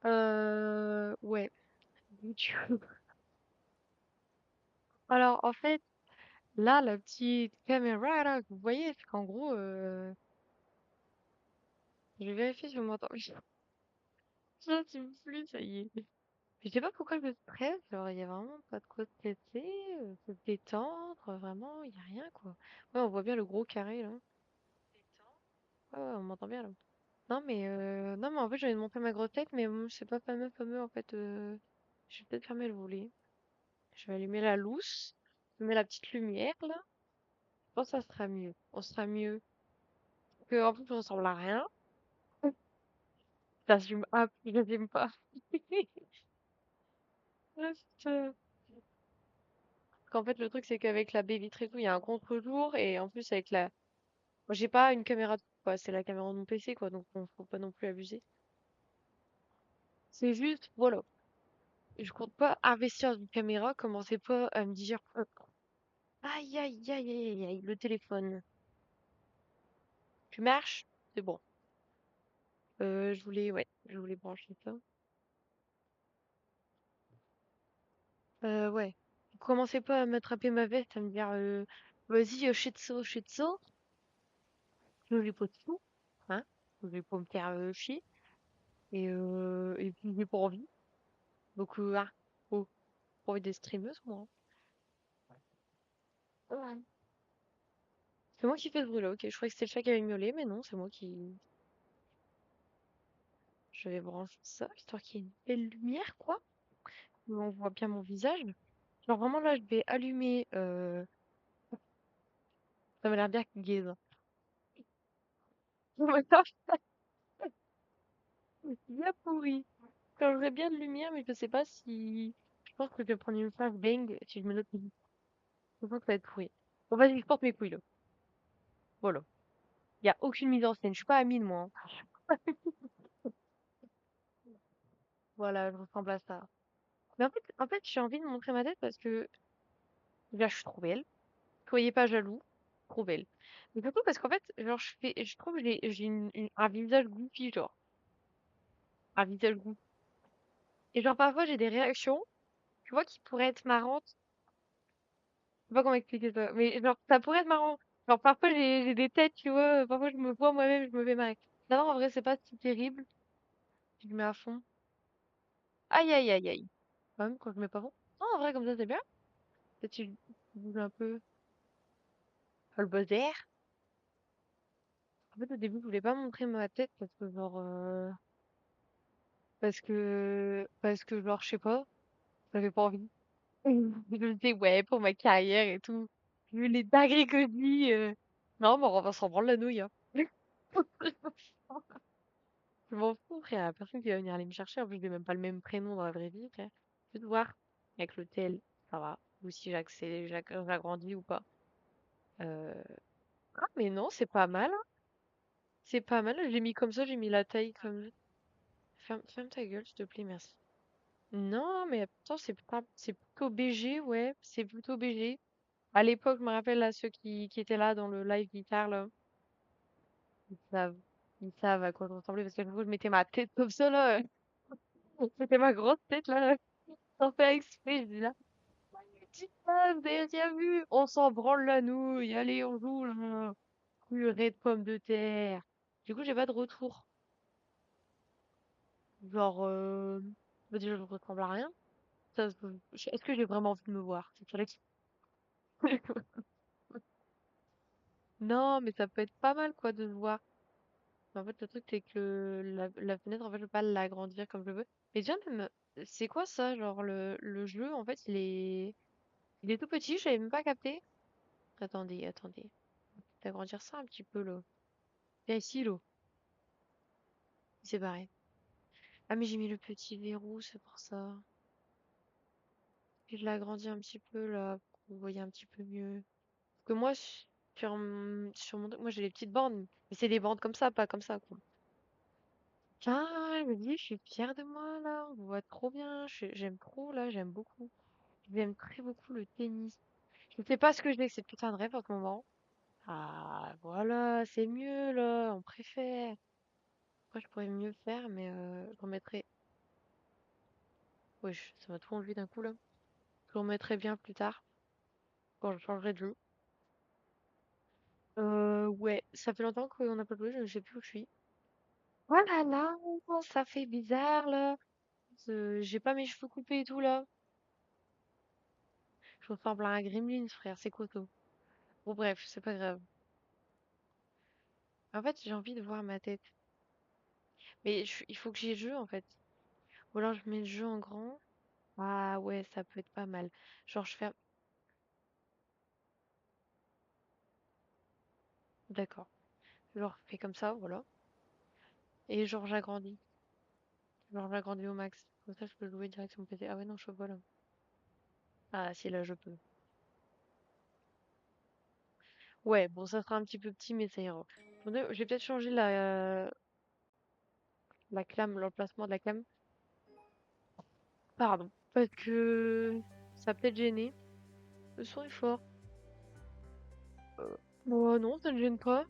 Ouais. YouTube. Alors, en fait, là, la petite caméra, là, que vous voyez, c'est qu'en gros, je vais vérifier si vous m'entendez. Ça, c'est plus, ça y est. Je sais pas pourquoi je stresse, genre, il y a vraiment pas de quoi stresser, faut se détendre, vraiment, il y a rien, quoi. Ouais, on voit bien le gros carré, là. Ouais, ouais, on m'entend bien, là. Non, mais en fait, j'avais montré ma grosse tête, mais bon, c'est pas fameux, en fait, je vais peut-être fermer le volet. Je vais allumer la louche, je mets la petite lumière, là. Je pense que ça sera mieux. On sera mieux. Que, en plus, on ressemble à rien. J'assume, ah, j'assume pas. Ah, putain. Parce qu'en fait, le truc, c'est qu'avec la baie vitrée et tout, il y a un contre-jour, et en plus, avec la, moi, j'ai pas une caméra, quoi, c'est la caméra de mon PC, quoi, donc bon, faut pas non plus abuser. C'est juste, voilà. Je compte pas investir dans une caméra, commencez pas à me dire, aïe, aïe, aïe, aïe, aïe, aïe, le téléphone. Tu marches? C'est bon. Ouais, je voulais brancher ça. Ouais. Commencez pas à m'attraper ma veste, à me dire, vas-y, shitso. Je vais pas de sous, hein. Je vais pas me faire chier. Et puis j'ai pas envie. Donc, oh, pas envie d'être streameuse, moi, hein. Ouais. C'est moi qui fais ce bruit-là, ok. Je croyais que c'était le chat qui avait miaulé, mais non, c'est moi qui. Je vais brancher ça, histoire qu'il y ait une belle lumière, quoi. Où on voit bien mon visage. Genre vraiment là, je vais allumer. Ça m'a l'air bien gaze, hein. Attends, c'est bien pourri. Quand j'aurais bien de lumière, mais je sais pas si. Je pense que je vais prendre une flashbang si je me note. Je pense que ça va être pourri. Bon, vas-y, je porte mes couilles, là. Voilà. Y a aucune mise en scène. Je suis pas Amine, moi, hein. Voilà, je ressemble à ça. Mais en fait, j'ai envie de montrer ma tête parce que déjà, je suis trop belle. Soyez pas jaloux. Trop belle. Mais surtout parce qu'en fait, genre, je trouve que j'ai un visage goofy, genre. Un visage goofy. Et genre, parfois, j'ai des réactions, tu vois, qui pourraient être marrantes. Je sais pas comment expliquer ça. Mais genre, ça pourrait être marrant. Genre, parfois, j'ai des têtes, tu vois. Parfois, je me vois moi-même, je me fais marrer. Non, non, en vrai, c'est pas si terrible. Je le mets à fond. Aïe, aïe, aïe, aïe. Quand même, quand je mets pas fond. Non, en vrai, comme ça, c'est bien. Peut-être tu bouges un peu le buzzer. En fait, au début, je voulais pas montrer ma tête parce que, genre, genre, je sais pas, j'avais pas envie. Je me disais, ouais, pour ma carrière et tout. Vu les dingueries que je dis, non, mais on va s'en branle la nouille, hein. Je m'en fous, frère. La personne qui va venir aller me chercher, en plus, j'ai même pas le même prénom dans la vraie vie, frère. Je vais te voir. Avec l'hôtel, ça va. Ou si j'agrandis ou pas. Euh... Ah, mais non, c'est pas mal, hein. C'est pas mal. J'ai mis comme ça, j'ai mis la taille comme. Ferme ta gueule, s'il te plaît, merci. Non, mais attends, c'est plutôt BG, ouais, c'est plutôt BG. À l'époque, je me rappelle là, ceux qui étaient là dans le live guitare, là, ils savent, ils savent à quoi je ressemblais parce qu'à chaque fois, je mettais ma tête comme ça, là. C'était ma grosse tête, là, sans faire exprès. Je dis là, dis pas, vous avez rien vu, on s'en branle la nouille, allez, on joue, là. Purée de pommes de terre. Du coup, j'ai pas de retour. Genre, bah déjà, je ressemble à rien. Est-ce que j'ai vraiment envie de me voir? C'est ça la question. Non, mais ça peut être pas mal, quoi, de se voir. Mais en fait, le truc, c'est que la fenêtre, en fait, je peux pas l'agrandir comme je veux. Mais déjà, même, c'est quoi ça? Genre, le jeu, en fait, il est tout petit, j'avais même pas capté. Attendez. D'agrandir ça un petit peu, là. Viens ici, là. C'est pareil. Ah, mais j'ai mis le petit verrou, c'est pour ça. Je l'agrandis un petit peu, là, pour que vous voyez un petit peu mieux. Parce que moi, sur mon truc, moi, j'ai les petites bandes. Mais c'est des bandes comme ça, pas comme ça, quoi. Ah, je me dis, je suis fière de moi, là. On voit trop bien. J'aime trop, là. J'aime beaucoup. J'aime très beaucoup le tennis. Je sais pas ce que j'ai, que ces putains de rêve en ce moment. Ah, voilà, c'est mieux, là. On préfère. Après, je pourrais mieux faire, mais je remettrai. Wesh, ça m'a tout enlevé d'un coup là. Je le remettrai bien plus tard, quand je changerai de jeu. Ouais, ça fait longtemps qu'on n'a pas joué, je sais plus où je suis. Oh là là, ça fait bizarre là. J'ai pas mes cheveux coupés et tout là. Je ressemble à un gremlin, frère, c'est quoi ça? Bon bref, c'est pas grave. En fait, j'ai envie de voir ma tête. Mais il faut que j'y ai le jeu en fait. Ou alors je mets le jeu en grand. Ah ouais, ça peut être pas mal. Genre je fais... D'accord. Genre je fais comme ça, voilà. Et genre j'agrandis. Genre j'agrandis au max. Comme ça je peux jouer direct sur mon PC. Ah ouais non, je peux pas là. Ah si là je peux. Ouais, bon ça sera un petit peu petit mais ça ira. Attendez, je vais peut-être changer la clam, l'emplacement de la cam. Pardon. Parce que ça a peut-être gêné. Le son est fort. Bon, non, ça ne gêne pas.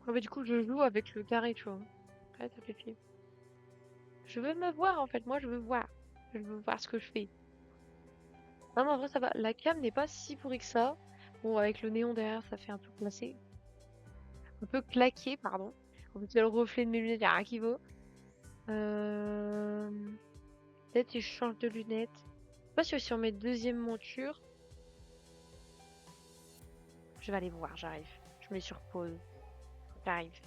Ah bah, du coup, je joue avec le carré, tu vois. Ouais, ça fait chier. Je veux me voir, en fait. Moi, je veux voir. Je veux voir ce que je fais. Non, mais en vrai, ça va. La cam n'est pas si pourrie que ça. Bon, avec le néon derrière, ça fait un peu classé. Un peu claqué, pardon. En fait, il y a le reflet de mes lunettes, il n'y a rien qui vaut. Euh... Peut-être si je change de lunettes. Je sais pas si sur mes deuxièmes montures. Je vais aller voir, j'arrive. Je mets sur pause. J'arrive.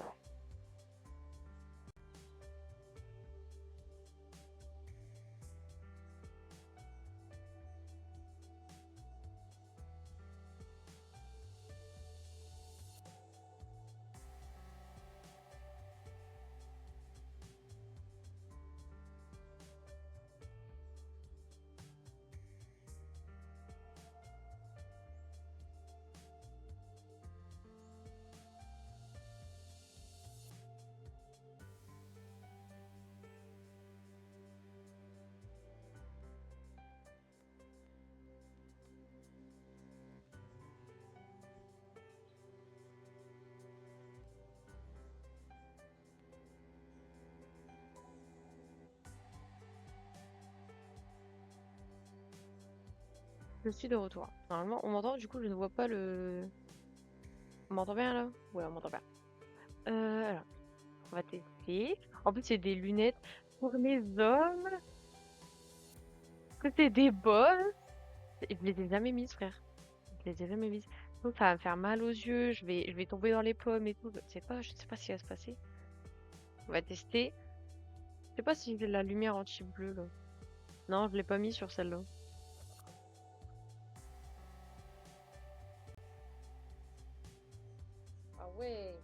Je suis de retour. Normalement, on m'entend, du coup, je ne vois pas le... On m'entend bien, là? Ouais, on m'entend bien. Alors, on va tester. En plus, c'est des lunettes pour les hommes. Que c'est des boss. Je les ai jamais mises, frère. Je les ai jamais mises. Donc, ça va me faire mal aux yeux. Je vais tomber dans les pommes et tout. Je sais pas ce qui va se passer. On va tester. Je sais pas si j'ai la lumière anti-bleue, là. Non, je l'ai pas mis sur celle-là. Ah ouais,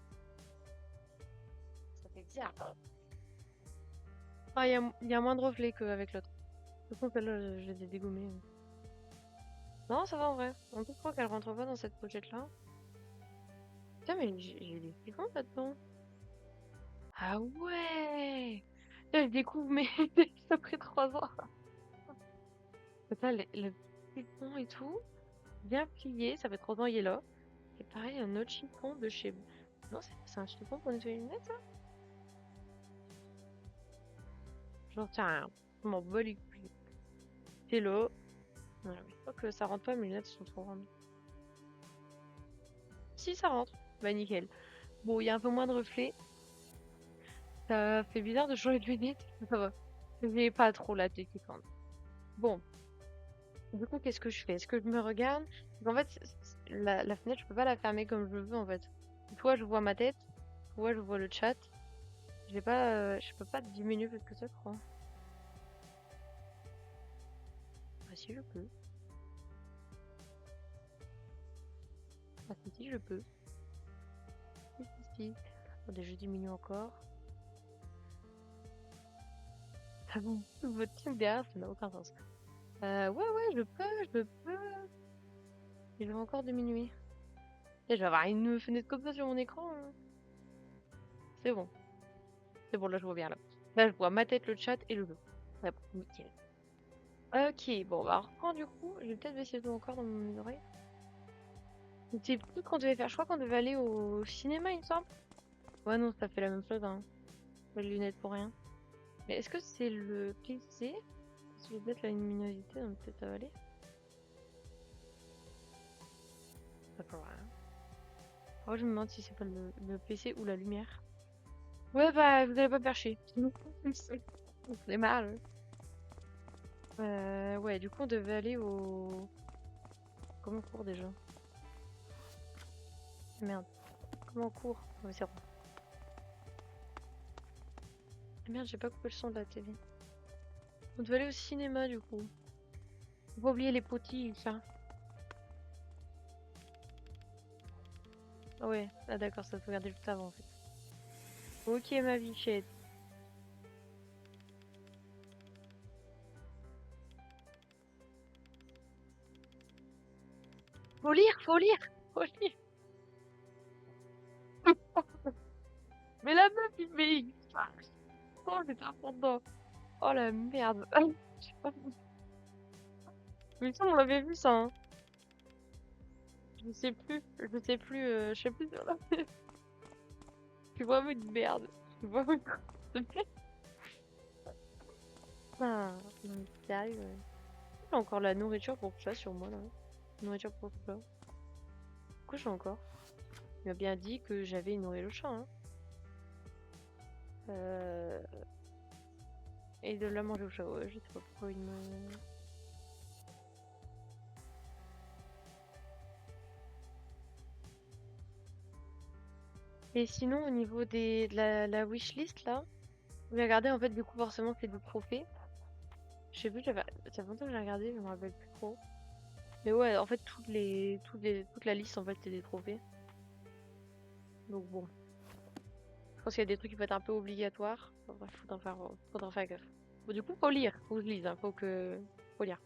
ça fait bizarre. Ah, il y a moins de reflets qu'avec l'autre. De toute façon, celle-là, je les ai dégommées. Non, ça va en vrai. En plus, je crois qu'elle rentre pas dans cette pochette-là. Putain, mais j'ai des siphons là-dedans. Ah ouais! Là, je découvre mes textes après 3 ans. Putain, le chiffon et tout, bien plié, ça fait 3 ans, il est là. Et pareil, un autre chiffon de chez... Non, c'est un chiffon pour nettoyer les lunettes, ça? J'en sais rien. Je m'en bats les couilles. C'est là. Ouais, mais je crois que ça rentre pas, mes lunettes sont trop grandes. Si, ça rentre. Bah, nickel. Bon, il y a un peu moins de reflets. Ça fait bizarre de changer de lunettes. Ça va. J'ai pas trop la technique. Bon, du coup, qu'est-ce que je fais? Est-ce que je me regarde? En fait, la fenêtre, je peux pas la fermer comme je veux, en fait. Soit je vois ma tête, soit je vois le chat. Je peux pas diminuer plus que ça, je crois. Ah si, je peux. Ah si, je peux. Si. Attendez, je diminue encore. Ah bon, votre truc derrière, ça n'a aucun sens. Ouais, je peux. Et je vais encore diminuer. Et je vais avoir une fenêtre comme ça sur mon écran, hein. C'est bon. C'est bon, là, je vois bien, là. Là, je vois ma tête, le chat et le jeu. Ouais, bon, nickel. Ok, bon, bah, on reprend du coup. Je vais peut-être baisser le ton encore dans mes oreilles. C'était plus qu'on devait faire. Je crois qu'on devait aller au cinéma, il me semble. Ouais, non, ça fait la même chose, hein. Pas de lunettes pour rien. Mais est-ce que c'est le PC? Je vais mettre la luminosité, donc peut-être ça va aller. D'accord, voilà. Alors je me demande si c'est pas le PC ou la lumière. Ouais, bah, vous allez pas percher. C'est mal. Ouais, du coup, on devait aller au... Comment on court déjà? Merde. Comment on court? Ouais, c'est bon. Ah, merde, j'ai pas coupé le son de la télé. On devait aller au cinéma, du coup. Faut pas oublier les potis, ça. Ah ouais, ah d'accord, ça faut regarder juste avant, en fait. Ok, ma bichette. Faut lire, faut lire, faut lire. Mais la meuf, il met... Oh, c'est important. Oh la merde. Je sais pas. Mais ça, on l'avait vu, ça, hein. Je sais plus, je sais plus sur la... Je suis vraiment une merde. Je suis vraiment une... Ah, non, mais sérieux, ouais. J'ai encore la nourriture pour chat sur moi, là. Nourriture pour chat. Pourquoi j'ai encore? Il m'a bien dit que j'avais nourri le chat, hein. Euh... Et de la manger au chat, ouais, je sais pas pourquoi il me... Et sinon, au niveau de la wishlist, là, j'ai regardé, en fait, du coup, forcément, c'est des trophées. Je sais plus, ça fait longtemps que j'ai regardé, je me rappelle plus trop. Mais ouais, en fait, toute la liste, en fait, c'est des trophées. Donc bon, je pense qu'il y a des trucs qui vont être un peu obligatoires. Enfin, bref, faudra faire gaffe. Bon, du coup, faut lire, faut que je lise, hein, faut lire.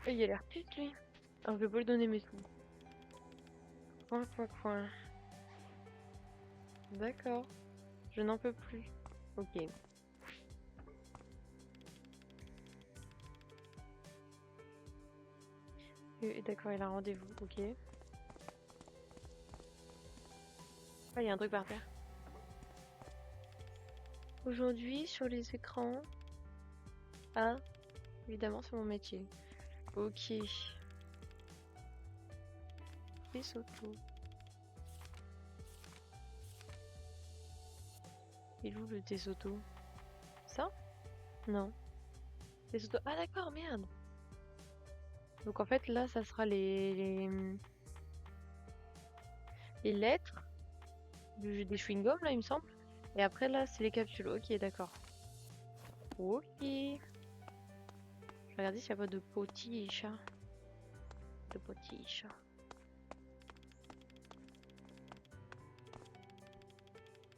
Et il a l'air triste, lui. Alors, je vais pas lui donner mes sous. Coin, coin, coin. D'accord, je n'en peux plus. Ok. D'accord, il a un rendez-vous, ok. Ah, il y a un truc par terre. Aujourd'hui, sur les écrans. Ah, évidemment, c'est mon métier. Ok. Lesotho. Il est où le Lesotho? Ça? Non. Lesotho. Ah d'accord, merde. Donc en fait là, ça sera les lettres des chewing-gums là, il me semble. Et après là, c'est les capsules. Ok, d'accord. Ok. Je vais regarder s'il n'y a pas de potiche. De potiche.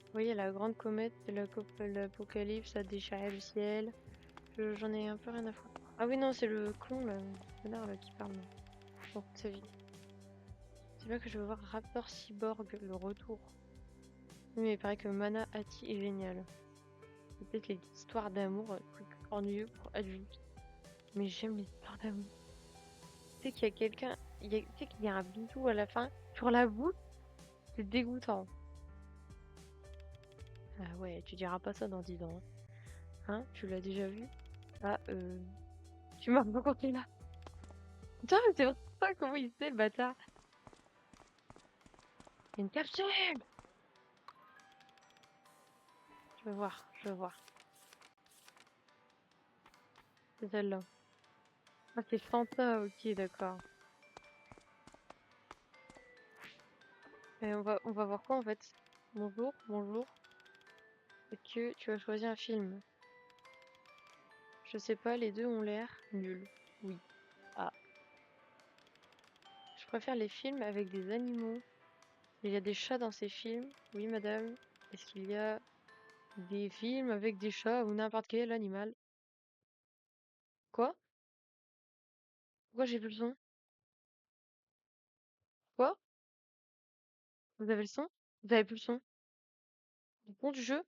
Vous voyez la grande comète de l'apocalypse a déchiré le ciel. J'en ai un peu rien à foutre. Ah oui non, c'est le clon là, le connard là qui parle. Bon, sa vie. C'est bien que je veux voir Raptor Cyborg, le retour. Oui, mais il paraît que Mana Hati est génial. C'est peut-être les histoires d'amour, truc ennuyeux pour adultes. Mais j'aime les histoires d'amour. Tu sais qu'il y a quelqu'un, tu sais qu'il y a un bisou à la fin sur la bouche, c'est dégoûtant. Ah ouais, tu diras pas ça dans 10 ans. Hein, tu l'as déjà vu? Ah, tu m'as raconté là. Putain, mais c'est vrai pas comment il sait le bâtard. Il y a une capsule! Je veux voir, je veux voir. C'est celle-là. Ah, c'est Fanta, ok, d'accord. Et on va voir quoi en fait? Bonjour, bonjour. Est-ce que tu as choisi un film? Je sais pas, les deux ont l'air nuls. Oui. Ah. Je préfère les films avec des animaux. Il y a des chats dans ces films? Oui, madame. Est-ce qu'il y a des films avec des chats ou n'importe quel animal? Quoi? Pourquoi j'ai plus le son? Quoi? Vous avez le son? Vous avez plus le son? Du pont du jeu?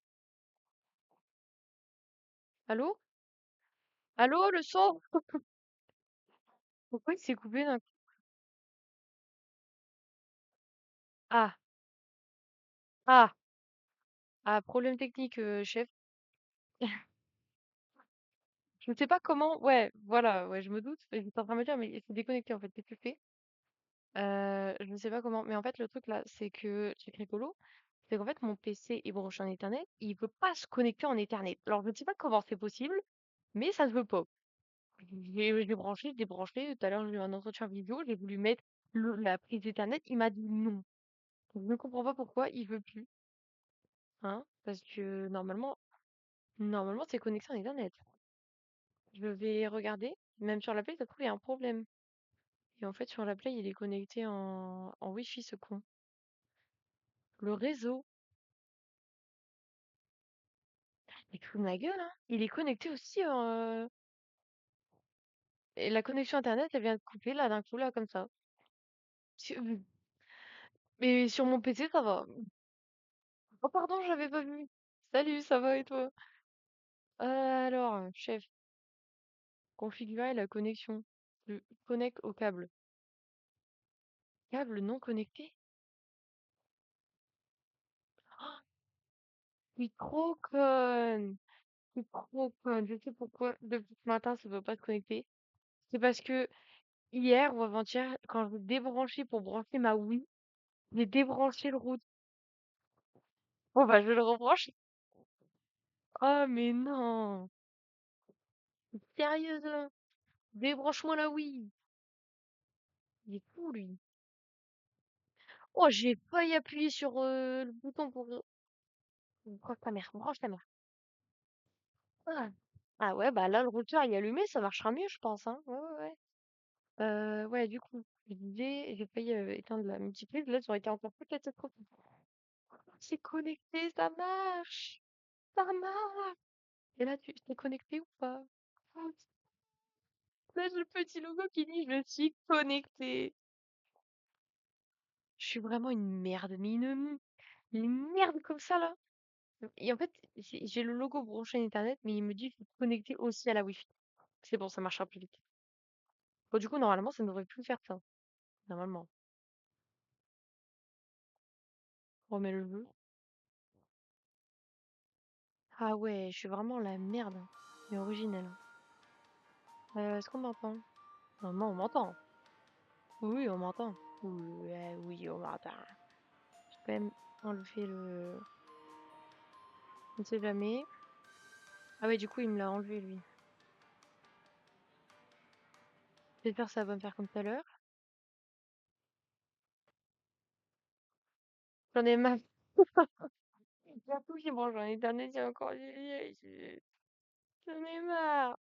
Allô? Allô, le son? Pourquoi il s'est coupé d'un coup? Ah, ah, ah, problème technique, chef. je sais pas comment, ouais, voilà, ouais, je me doute. J'étais en train de me dire, mais c'est déconnecté en fait, qu'est-ce que tu fais? Je ne sais pas comment, mais en fait, le truc là, c'est que, truc rigolo, c'est qu'en fait, mon PC est branché en Ethernet, il veut pas se connecter en Ethernet. Alors, je ne sais pas comment c'est possible, mais ça se veut pas. J'ai branché, j'ai débranché. Tout à l'heure, j'ai eu un entretien vidéo, j'ai voulu mettre la prise Ethernet, il m'a dit non. Donc, je ne comprends pas pourquoi il veut plus, hein, parce que normalement, c'est connecté en Ethernet. Je vais regarder, même sur la Play, ça se trouve, il y a un problème. Et en fait, sur la Play, il est connecté en Wi-Fi, ce con. Le réseau. Il te fout de ma gueule, hein. Il est connecté aussi, et la connexion internet, elle vient de couper là d'un coup là comme ça. Mais sur mon PC, ça va. Oh pardon, j'avais pas vu. Salut, ça va et toi? Alors, chef, configurer la connexion. Je connecte au câble. Câble non connecté? Oh, je suis trop conne. Je suis trop conne. Je sais pourquoi depuis ce matin ça veut pas se connecter. C'est parce que hier ou avant-hier, quand je l'ai débranché pour brancher ma Wii, j'ai débranché le routeur. Bon bah je le rebranche. Oh mais non! Sérieuse là? Débranche-moi la Wii! Il est fou lui. Oh j'ai failli appuyer sur le bouton pour. Branche ta mère, branche ta mère. Ah. Ah ouais bah là le routeur il est allumé, ça marchera mieux je pense hein. Ouais ouais ouais. Ouais du coup, je disais, j'ai failli éteindre la multiprise, là ça aurait été encore plus catastrophique. C'est connecté, ça marche! Ça marche! Et là tu t'es connecté ou pas? Oh, là j'ai le petit logo qui dit je suis connecté. Je suis vraiment une merde, mais une merde comme ça là. Et en fait, j'ai le logo branché à Internet, mais il me dit faut te connecter aussi à la Wi-Fi. C'est bon, ça marchera plus vite. Bon, du coup, normalement, ça ne devrait plus faire ça. Normalement. Remets le jeu. Ah ouais, je suis vraiment la merde. Mais originelle. Est-ce qu'on m'entend? Normalement, on m'entend. Oui, on m'entend. Oui, oui, on m'entend. Je vais quand même enlever le. On ne sait jamais. Ah ouais, du coup, il me l'a enlevé, lui. J'espère que ça va me faire comme tout à l'heure. J'en ai marre. Surtout j'ai branché en Internet, j'ai encore des liens. J'en ai marre.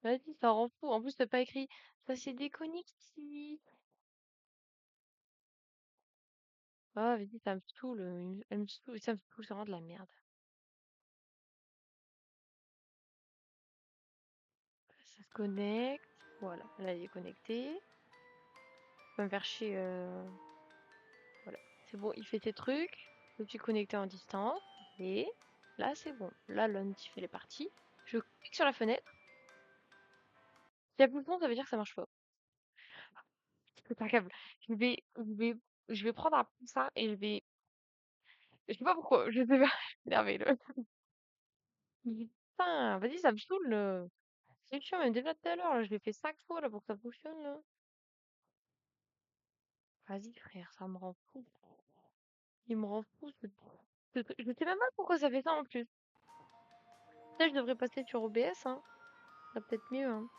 Vas-y, ça rend fou. En plus, t'as pas écrit. Ça s'est déconnecté. Ah, vas-y, ça me saoule. Elle me saoule, ça me saoule, c'est vraiment de la merde. Ça se connecte. Voilà, là, il est connecté. Pas me faire chier. Voilà. C'est bon, il fait ses trucs. Je suis connecté en distance. Et là, c'est bon. Là, l'untif, elle est partie. Je clique sur la fenêtre. S'il y a plus de son, ça veut dire que ça marche pas. C'est pas grave. Je vais prendre un poussin et je vais. Je sais pas pourquoi. Je sais pas. Énervé, là. Putain, vas-y, ça me saoule. C'est chiant, même déjà tout à l'heure, là, je l'ai fait 5 fois là pour que ça fonctionne là. Vas-y frère, ça me rend fou. Il me rend fou ce truc. Je sais même pas pourquoi ça fait ça en plus. Peut-être je devrais passer sur OBS, hein. Ça peut-être mieux, hein.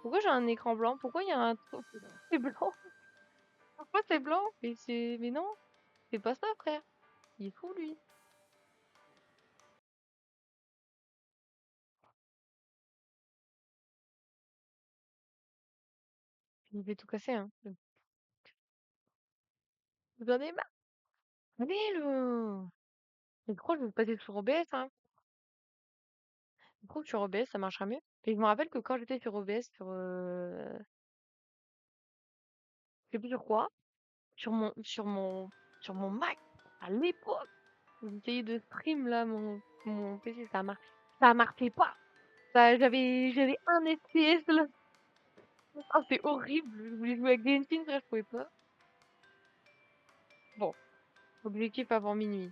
Pourquoi j'ai un écran blanc? Pourquoi il y a un truc. C'est blanc? Pourquoi c'est blanc? Mais non, c'est pas ça frère. Il est fou lui. Il fait tout casser, hein. Vous en avez marre? Allez le. Mais pourquoi je vais passer sur OBS, hein? Je trouve que sur OBS ça marchera mieux. Et je me rappelle que quand j'étais sur OBS, je sais plus sur quoi, sur mon Mac, à l'époque, j'essayais de stream là, mon PC, ça marchait pas. J'avais un FPS là. Oh, c'est horrible. Je voulais jouer avec Genshin, frère, je pouvais pas. Bon, objectif avant minuit.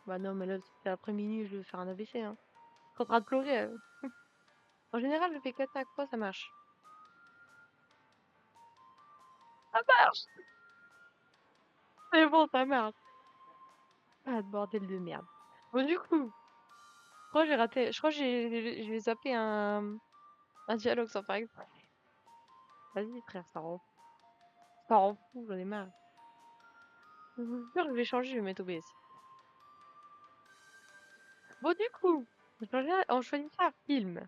Bah non, mais là, c'est après minuit, je vais faire un AVC, hein. T'es en train de pleurer. En général, je fais 4 à quoi ça marche. Ça marche! C'est bon, ça marche. Ah, bordel de merde. Bon, du coup, je crois que j'ai raté. Je crois que j'ai zappé un dialogue sans faire exprès. Vas-y, frère, ça rend fou, j'en ai marre. Je vous jure, je vais changer, je vais mettre OBS. Bon, du coup, on choisit un film.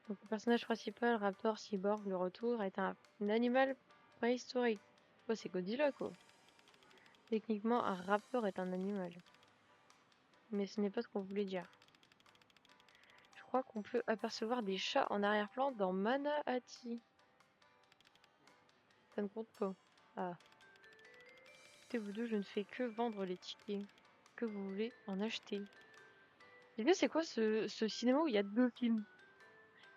Donc, le personnage principal, Raptor Cyborg, le retour, est un animal préhistorique. Quoi, c'est Godzilla, quoi. Techniquement, un raptor est un animal. Mais ce n'est pas ce qu'on voulait dire. Je crois qu'on peut apercevoir des chats en arrière-plan dans Manahati. Ça ne compte pas. Ah. Écoutez, vous deux, je ne fais que vendre les tickets. Que vous voulez en acheter. Et bien, c'est quoi ce cinéma où il y a 2 films?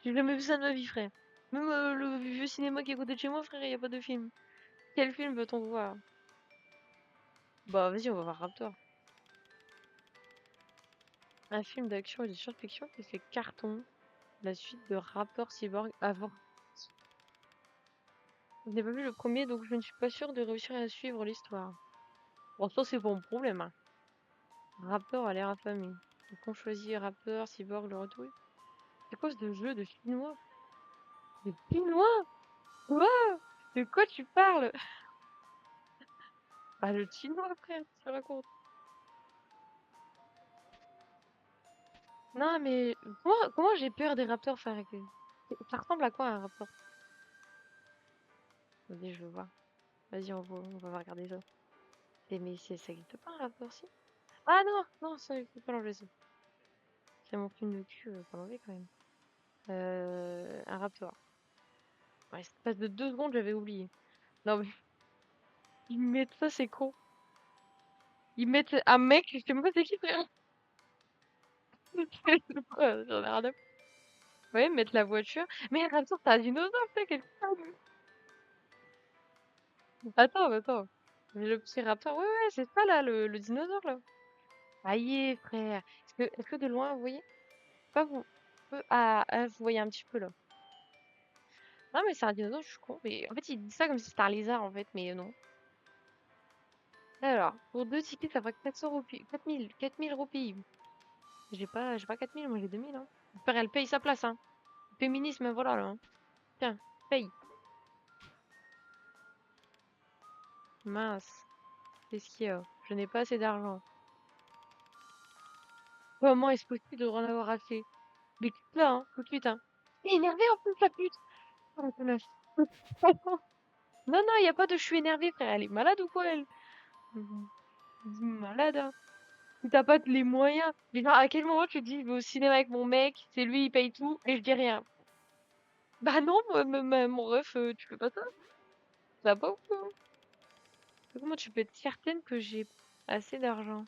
J'ai jamais vu ça de ma vie, frère. Même le vieux cinéma qui est à côté de chez moi, frère, il n'y a pas de film. Quel film veut-on voir? Bah, vas-y, on va voir Raptor. Un film d'action et de science-fiction qui fait carton. La suite de Raptor Cyborg avant. Je n'ai pas vu le premier, donc je ne suis pas sûre de réussir à suivre l'histoire. Bon, ça, c'est pas mon problème, hein. Raptor a l'air affamé. Donc on choisit Raptor, Cyborg, le retour. C'est quoi ce jeu de chinois? De chinois? Quoi? De quoi tu parles? Bah, le chinois, frère, tu racontes. Non, mais comment j'ai peur des raptors, frère? Ça ressemble à quoi un raptor? Vas-y, je veux voir. Vas-y, on va regarder ça. Mais ça existe pas un raptor, si? Ah non, non, ça, il faut pas l'enlever, ça. C'est mon film de cul, pas l'enlever quand même. Un raptor. Ouais, l'espace de 2 secondes, j'avais oublié. Non, mais ils mettent ça, c'est con. Ils mettent un mec, je sais même pas c'est qui, frère. J'en ai rien à... Ouais, mettre la voiture. Mais un raptor, c'est un dinosaure, frère, quel con. Attends. Mais le petit raptor, ouais, ouais, c'est ça, là, le dinosaure, là. Aïe, frère. Est-ce que de loin, vous voyez? Pas vous. Vous voyez un petit peu, là. Non, mais c'est un dinosaure, je suis con. Mais en fait, il dit ça comme si c'était un lézard, en fait, mais non. Alors, pour 2 tickets, ça va 400 roupies. 4000 roupies. J'ai pas 4000, moi j'ai 2000, hein. J'espère elle paye sa place, hein. Féminisme, voilà, là, hein. Tiens, paye. Mince. Qu'est-ce qu'il y a? Je n'ai pas assez d'argent. Comment est-ce possible de en avoir assez? Mais tout là, hein, tout de suite, hein. Elle est énervée en plus, la pute! Oh, la tenace. Non, non, y a pas de je suis énervée, frère. Elle est malade ou quoi, elle? Mhm. Malade, hein. Si t'as pas les moyens. Mais genre, à quel moment tu te dis, je vais au cinéma avec mon mec, c'est lui, il paye tout, et je dis rien? Bah non, mon ref, tu fais pas ça? Ça va pas ou quoi? Comment tu peux être certaine que j'ai assez d'argent?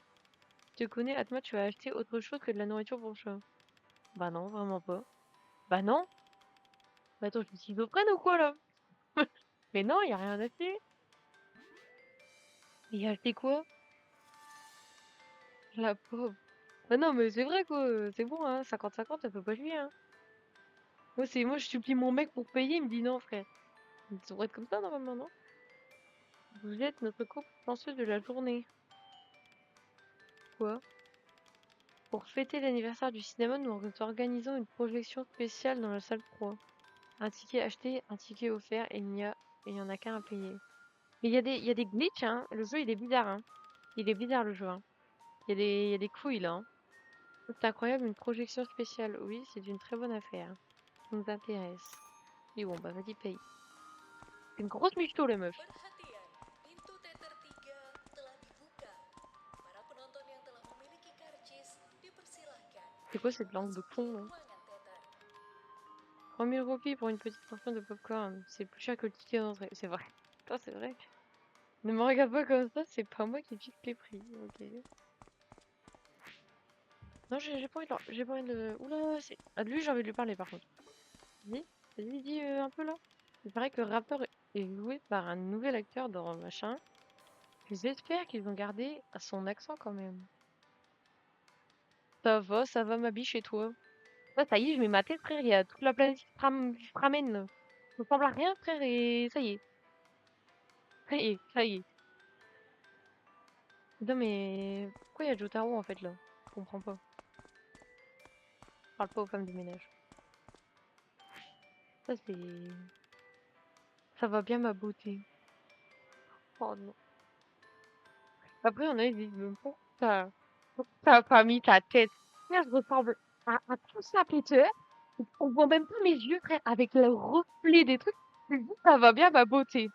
Je te connais, Atma, tu vas acheter autre chose que de la nourriture pour le chat. Bah non, vraiment pas. Bah non. Bah attends, je suis schizophrène ou quoi là? Mais non, y a rien d'acheter. Il a acheté quoi? La pauvre. Bah non, mais c'est vrai quoi, c'est bon, hein, 50-50, ça peut pas jouer, hein. Moi, je supplie mon mec pour payer, il me dit non, frère. Il devrait être comme ça normalement, non? Vous êtes notre couple chanceux de la journée. Quoi? Pour fêter l'anniversaire du cinéma, nous organisons une projection spéciale dans la salle 3. Un ticket acheté, un ticket offert, et il n'y en a qu'un à payer. Mais il y a des glitches, hein. Le jeu, il est bizarre, hein. Il est bizarre, le jeu, hein. Il y a des couilles, là, hein. C'est incroyable, une projection spéciale. Oui, c'est une très bonne affaire. Ça nous intéresse. Mais bon, bah, vas-y, paye. C'est une grosse mytho, la meuf. Perhatian, pintu teater 3 telah dibuka. Para penonton yang telah memiliki karcis dipersilahkan C'est quoi cette langue de memasuki con, là? ruangan teater. 3000 roupies pour une petite portion de popcorn. C'est plus cher que le ticket d'entrée. C'est vrai. Putain, c'est vrai. Ne me regarde pas comme ça, c'est pas moi qui fixe les prix. Ok. Non, j'ai pas envie j'ai pas envie de... Oula, c'est... Ah, de lui, j'ai envie de lui parler, par contre. Vas-y, vas-y, dis un peu, là. Il paraît que Raptor est joué par un nouvel acteur dans machin. J'espère qu'ils ont gardé son accent, quand même. Ça va ma biche et toi? Ouais, ça y est, je mets ma tête, frère, il y a toute la planète qui se ramène, là. Ça ressemble à rien, frère, et ça y est. Ça y est, ça y est. Non, mais pourquoi il y a Jotaro, en fait, là? Je comprends pas. Je parle pas aux femmes du ménage. Ça, c'est... Ça va bien, ma beauté. Oh non. Après, on a dit, mais pourquoi t'as pas mis ta tête? Frère, je ressemble à tout ça, Peter. On voit même pas mes yeux, frère, avec le reflet des trucs. Je dis, ça va bien, ma beauté.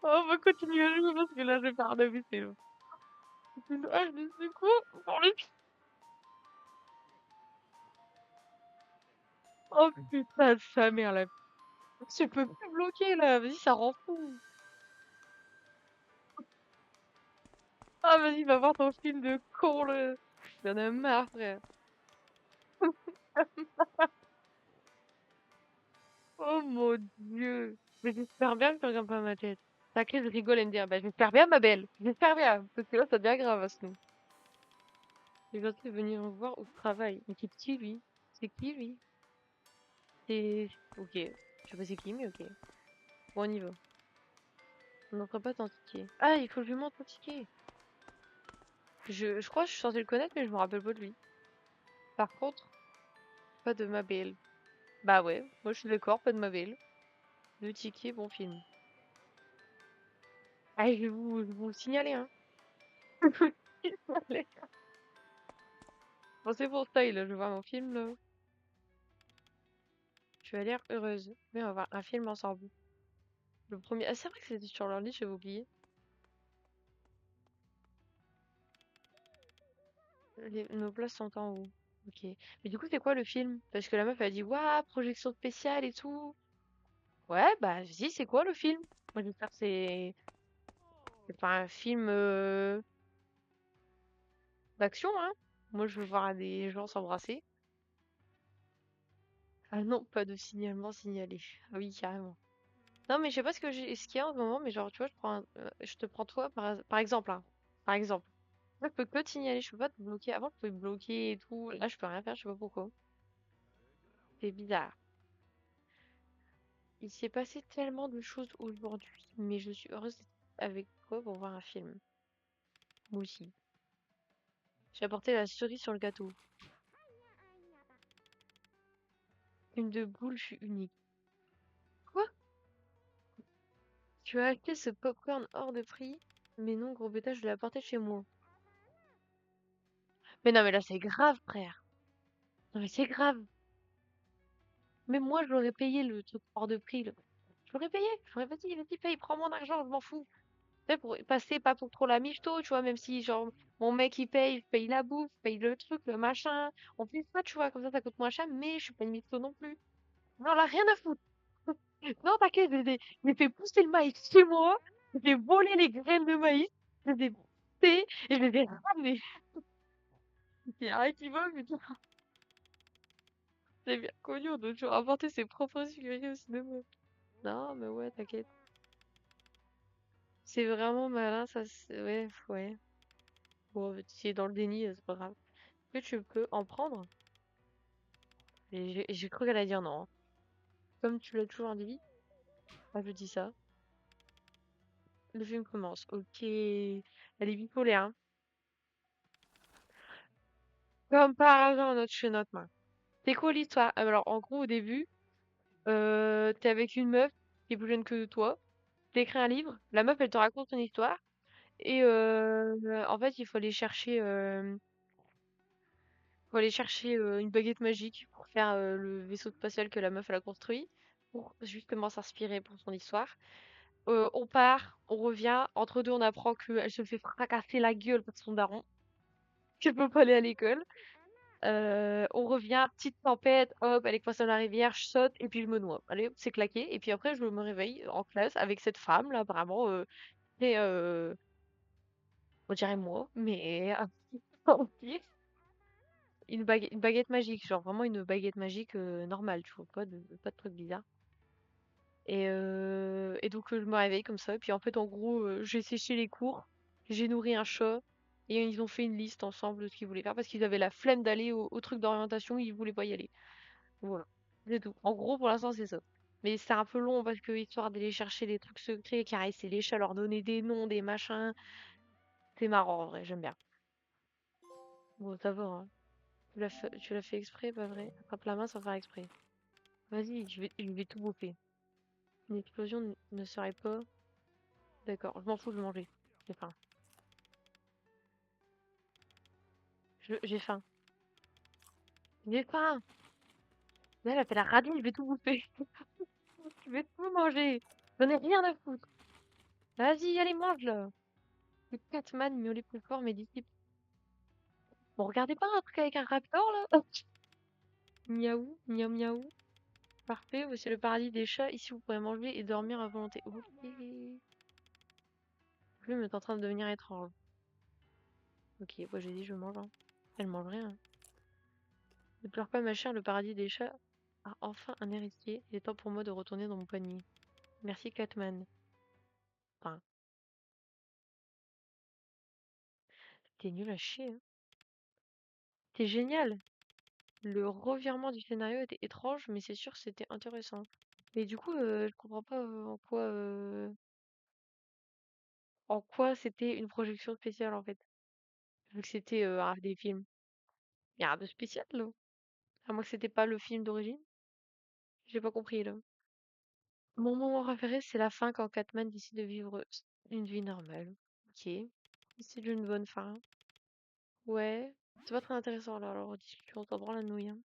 Oh, on va continuer à jouer parce que là, je vais faire un AVC, là. Une hache de secours pour le... Oh putain de sa mère, là. Je peux plus bloquer, là. Vas-y, ça rend fou. Ah, vas-y, va voir ton film de con, là. J'en ai marre, frère. Oh mon Dieu. Mais j'espère bien que tu regardes pas ma tête. T'inquiète, je rigole et me dire, bah, j'espère bien, ma belle. J'espère bien. Parce que là, ça devient grave, à ce nous. Il va venir me voir au travail. Mais c'est qui, lui? C'est qui, lui? C'est... Ok. Je sais pas c'est qui, mais ok. Bon, on y va. On n'entend pas ton ticket. Ah, il faut que je lui montre ton ticket. Je crois que je suis censée le connaître, mais je me rappelle pas de lui. Par contre, pas de ma belle. Bah ouais, moi je suis d'accord, pas de ma belle. Le ticket, bon film. Ah, je vais vous le signaler, hein. Je vais vous le signaler. Bon, c'est pour ça, là, je vois mon film, là. Tu as l'air heureuse. Mais on va voir un film ensemble. Le premier... Ah, c'est vrai que c'était sur leur liste, j'avais oublié. Nos places sont en haut. Ok. Mais du coup, c'est quoi le film? Parce que la meuf, elle a dit, waouh, projection spéciale et tout. Ouais, bah, vas-y, c'est quoi le film? Moi, j'espère que c'est pas un film d'action, hein? Moi, je veux voir des gens s'embrasser. Ah non, pas de signalement signalé. Ah oui, carrément. Non, mais je sais pas ce qu'il y a en ce moment, mais genre, tu vois, je te prends toi par exemple, hein. Par exemple. Moi, je peux que te signaler, je peux pas te bloquer. Avant, je pouvais te bloquer et tout. Là, je peux rien faire, je sais pas pourquoi. C'est bizarre. Il s'est passé tellement de choses aujourd'hui, mais je suis heureuse d'être avec toi pour voir un film. Moi aussi. J'ai apporté la cerise sur le gâteau. Une de boule, je suis unique. Quoi? Tu as acheté ce popcorn hors de prix? Mais non, gros bêta, je l'ai apporté chez moi. Mais non, mais là, c'est grave, frère. Non, mais c'est grave. Même moi, je l'aurais payé le truc hors de prix, là. Je l'aurais payé. J'aurais vas-y, paye, prends mon argent, je m'en fous. Tu sais, pour passer pas pour trop la michto, tu vois, même si, genre, mon mec, il paye, je paye la bouffe, je paye le truc, le machin. On fait ça, tu vois, comme ça coûte moins cher, mais je suis pas une michto non plus. Non, là, rien à foutre. Non, t'inquiète, j'ai fait pousser le maïs chez moi, j'ai volé les graines de maïs, je les ai poussées et je les ai ramenées. Il y a rien qui va, mais c'est bien connu, on doit toujours inventer ses propres sucreries au cinéma. Non, mais ouais, t'inquiète. C'est vraiment malin, ça, ouais, ouais. Bon, si est dans le déni, c'est pas grave. Est-ce que tu peux en prendre? Et j'ai cru qu'elle allait dire non, hein. Comme tu l'as toujours dit, ah, je dis ça. Le film commence. Ok. Elle est bipolaire, hein. Comme par hasard, notre chez notre main. C'est quoi l'histoire? Alors, en gros, au début, t'es avec une meuf qui est plus jeune que toi. T'écris un livre. La meuf, elle te raconte une histoire. Et en fait, il faut aller chercher une baguette magique pour faire le vaisseau spatial que la meuf elle a construit, pour justement s'inspirer pour son histoire. On part, on revient. Entre deux, on apprend qu'elle se fait fracasser la gueule par son daron, qu'elle peut pas aller à l'école. On revient, petite tempête, hop, elle est coincée dans la rivière, je saute et puis je me noie. Allez, hop, c'est claqué. Et puis après, je me réveille en classe avec cette femme là, vraiment, très, on dirait moi, mais une baguette magique, genre vraiment une baguette magique normale, tu vois, pas de truc bizarre. Et donc je me réveille comme ça, et puis en fait en gros j'ai séché les cours, j'ai nourri un chat. Et ils ont fait une liste ensemble de ce qu'ils voulaient faire parce qu'ils avaient la flemme d'aller au truc d'orientation, ils voulaient pas y aller. Voilà, c'est tout. En gros, pour l'instant, c'est ça. Mais c'est un peu long parce que histoire d'aller chercher des trucs secrets, caresser les chats, leur donner des noms, des machins, c'est marrant en vrai, j'aime bien. Bon, ça va, hein. Tu l'as fait exprès, pas vrai? Attrape la main sans faire exprès. Vas-y, je vais tout bouffer. Une explosion ne serait pas. D'accord, je m'en fous de manger. J'ai faim. J'ai faim. J'ai faim! Là, elle a fait la radine, je vais tout bouffer. Je vais tout manger. J'en ai rien à foutre. Vas-y, allez, mange là. Le Catman, miauler plus fort, mes disciples. Bon, regardez pas un truc avec un raptor là? Miaou, miaou, miaou. Parfait, voici le paradis des chats. Ici, vous pourrez manger et dormir à volonté. Ok. Plume est en train de devenir étrange. Ok, moi j'ai dit je mange, hein. Elle mange rien. Ne pleure pas, ma chère, le paradis des chats a enfin un héritier. Il est temps pour moi de retourner dans mon panier. Merci, Catman. Enfin, t'es nul à chier, hein. T'es génial. Le revirement du scénario était étrange, mais c'est sûr que c'était intéressant. Mais du coup, je comprends pas en quoi c'était une projection spéciale en fait. Vu que c'était des films. Y a rien de spécial là. À moins que c'était pas le film d'origine. J'ai pas compris là. Mon moment préféré, c'est la fin quand Catman décide de vivre une vie normale. Ok. C'est une bonne fin. Ouais. C'est pas très intéressant là, alors discussion, on t'en prend la nouille, hein.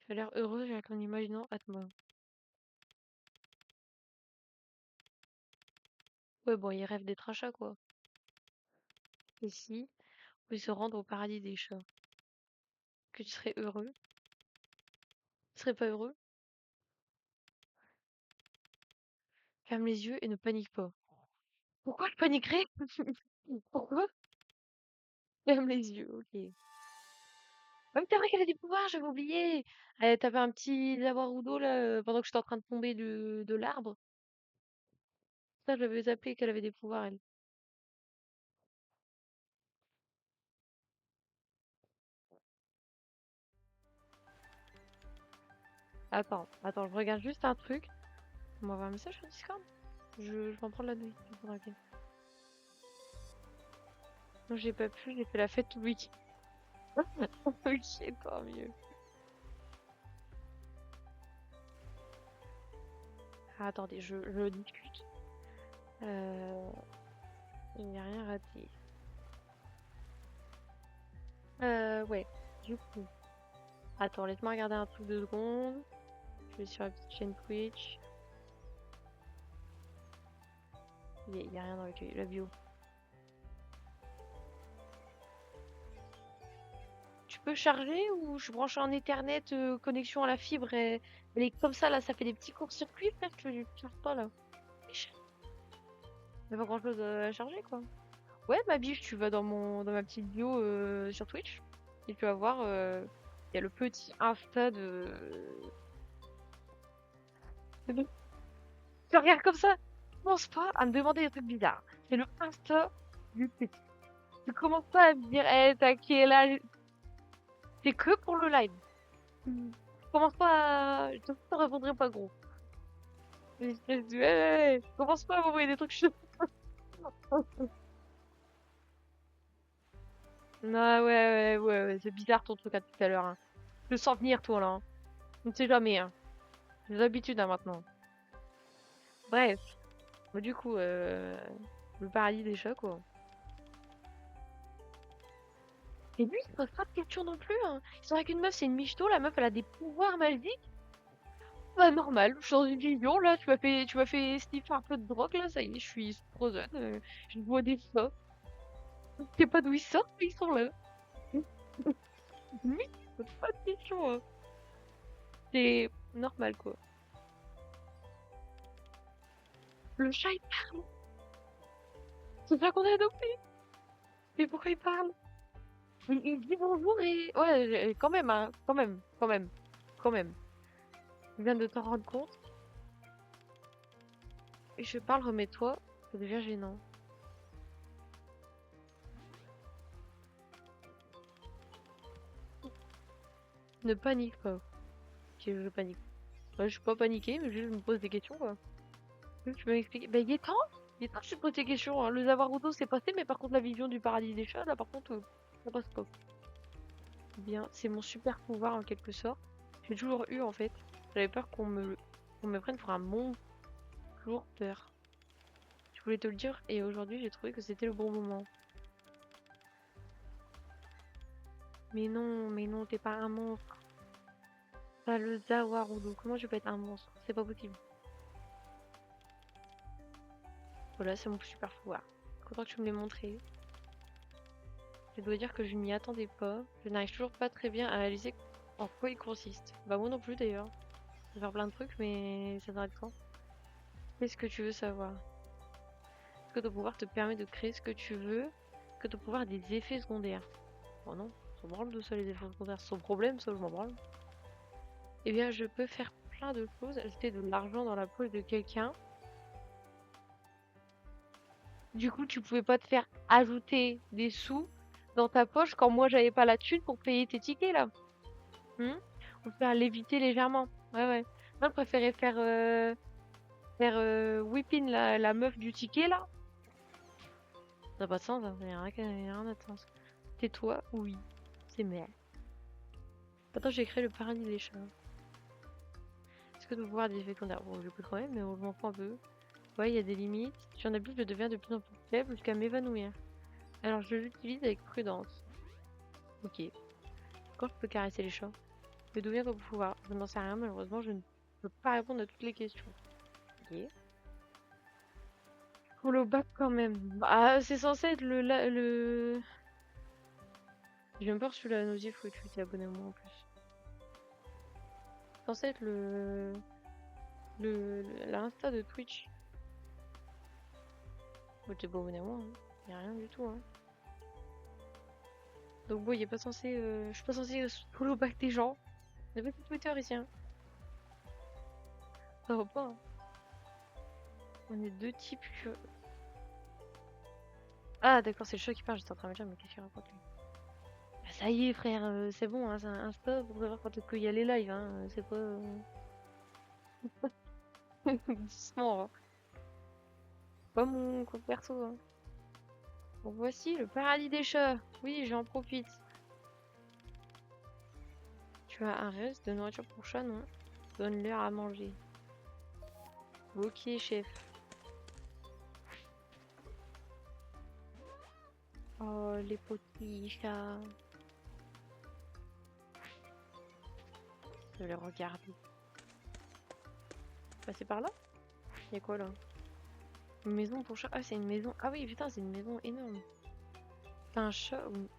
Tu as l'air heureux avec en imaginant Atma. Ouais, bon, il rêve d'être un chat quoi. Et si, on peut se rendre au paradis des chats. Que tu serais heureux? Tu serais pas heureux? Ferme les yeux et ne panique pas. Pourquoi je paniquerais? Pourquoi? Ferme les yeux, ok. Ah oui, c'est vrai qu'elle a des pouvoirs, j'avais oublié. Elle t'avait un petit Zawarudo là pendant que j'étais en train de tomber de l'arbre. Ça, j'avais zappé qu'elle avait des pouvoirs, elle. Attends, je regarde juste un truc. On m'envoie un message sur Discord? Je vais en prendre la notification rapide. Non, j'ai pas pu, j'ai fait la fête tout le week. Ok, tant mieux. Ah, attendez, je discute. Euh, il n'y a rien raté. Ouais, du coup. Attends, laisse-moi regarder un truc 2 secondes. Je vais sur la petite chaîne Twitch. Il y a rien dans la bio. Tu peux charger ou je branche un Ethernet connexion à la fibre et elle est comme ça là, ça fait des petits courts-circuits frère, tu charges pas là. Il y a pas grand-chose à charger quoi. Ouais ma biche, tu vas dans ma petite bio sur Twitch et tu vas voir il y a le petit Insta de- Tu regardes comme ça, commence pas à me demander des trucs bizarres. C'est le Insta du petit. Tu commences pas à me dire t'as quel âge. C'est que pour le live. Je commence pas à. Je te répondrai pas gros. Espèce de. Ouais, commence pas à m'envoyer des trucs chelous. Non, ouais, c'est bizarre ton truc à tout à l'heure, hein. Je le sens venir, toi, là, hein. On ne sait jamais, hein. J'ai l'habitude, hein, maintenant. Bref. Bah, du coup, le paradis des chats, quoi. Et lui, il se pose pas de questions non plus, hein. Il sent qu'une meuf, c'est une michto, la meuf, elle a des pouvoirs magiques. Bah, normal, je suis dans une vision, là, tu m'as fait sniffer un peu de drogue, là, ça y est, je suis frozen, je vois des chats. Je sais pas d'où ils sortent, mais ils sont là. Mais pas de questions, hein. C'est normal, quoi. Le chat, il parle. C'est ça qu'on a adopté. Mais pourquoi il parle? Il dit bonjour et... Ouais, quand même, hein. Quand même. Je viens de t'en rendre compte. Et je parle, remets-toi. C'est déjà gênant. Ne panique pas. Ok, je panique. Ouais, je suis pas paniquée, mais juste je me pose des questions, quoi. Tu peux m'expliquer? Bah, il est temps que je te pose des questions, hein. Le Zavaruto, c'est passé, mais par contre, la vision du paradis des chats, là, par contre, ça passe pas. Bien, c'est mon super pouvoir, en quelque sorte. J'ai toujours eu, en fait. J'avais peur qu'on me prenne pour un monstre. Toujours peur. Je voulais te le dire, et aujourd'hui, j'ai trouvé que c'était le bon moment. Mais non, t'es pas un monstre. T'as le Zawarudo. Comment je peux être un monstre? C'est pas possible. Voilà, c'est mon super pouvoir. Content que tu me l'aies montré. Je dois dire que je m'y attendais pas. Je n'arrive toujours pas très bien à analyser en quoi il consiste. Bah moi non plus d'ailleurs. Je vais faire plein de trucs, mais ça s'arrête quand? Qu'est-ce que tu veux savoir? Est-ce que ton pouvoir te permet de créer ce que tu veux? Est-ce que ton pouvoir a des effets secondaires? Bon non, on s'en branle de ça les effets secondaires. C'est son problème, ça je m'en branle. Eh bien je peux faire plein de choses. Ajouter de l'argent dans la poche de quelqu'un. Du coup tu pouvais pas te faire ajouter des sous dans ta poche quand moi j'avais pas la thune pour payer tes tickets là. Hmm, ou faire léviter légèrement. Ouais, ouais. Moi, je préférais faire whipping la meuf du ticket, là. Ça n'a pas de sens, hein. Y a rien de sens. Tais-toi, oui. C'est merde. Attends, j'ai créé le paradis des chats. Est-ce que tu pouvoir des effets secondaires? Bon, je peux quand même, mais on m'en fout un peu. Ouais, il y a des limites. Si j'en abuse, je deviens de plus en plus faible jusqu'à m'évanouir. Alors, je l'utilise avec prudence. Ok. Quand je peux caresser les chats? Mais d'où vient ton pouvoir? Je n'en sais rien, malheureusement, je ne peux pas répondre à toutes les questions. Ok. Follow back quand même. Bah, c'est censé être le... J'ai même pas reçu la notif où tu t'es abonné à moi en plus. C'est censé être l'Insta de Twitch. Moi, t'es pas abonné à moi, hein. Y a rien du tout, hein. Donc bon, il est pas censé... Je suis pas censé follow back des gens. On a pas de Twitter ici, hein. Ça va pas, hein. On est deux types que... Ah, d'accord, c'est le chat qui parle. J'étais en train de me dire, mais qu'est-ce qu'il raconte, lui? Bah, ça y est, frère, c'est bon, hein, c'est un Insta pour savoir quand est-ce qu'il y a les lives, hein. C'est pas... Doucement, hein. Pas mon compte perso, hein. Donc voici le paradis des chats. Oui, j'en profite. Tu as un reste de nourriture pour chat, non? Donne-leur à manger. Ok, chef. Oh, les petits chats. Je vais les regarder. Passer par là? Y'a quoi là? Une maison pour chat. Ah, c'est une maison. Ah oui, putain, c'est une maison énorme. T'as un chat ou...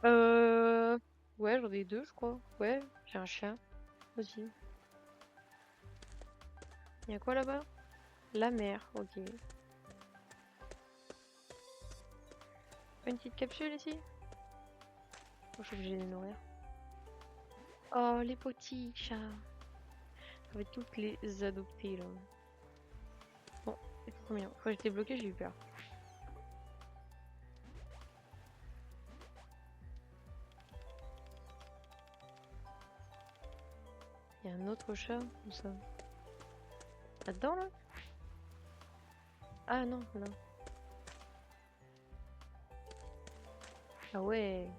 Euh... Ouais, j'en ai deux, je crois. Ouais, j'ai un chat aussi. Y'a quoi là-bas? La mer, ok. Une petite capsule ici? Oh, je suis obligée de les nourrir. Oh, les petits chats. Je vais toutes les adopter là. Bon, c'est trop bien. Quand j'étais bloquée, j'ai eu peur. Il y a un autre chat? Où ça? Là-dedans là? Ah non, là. Ah ouais.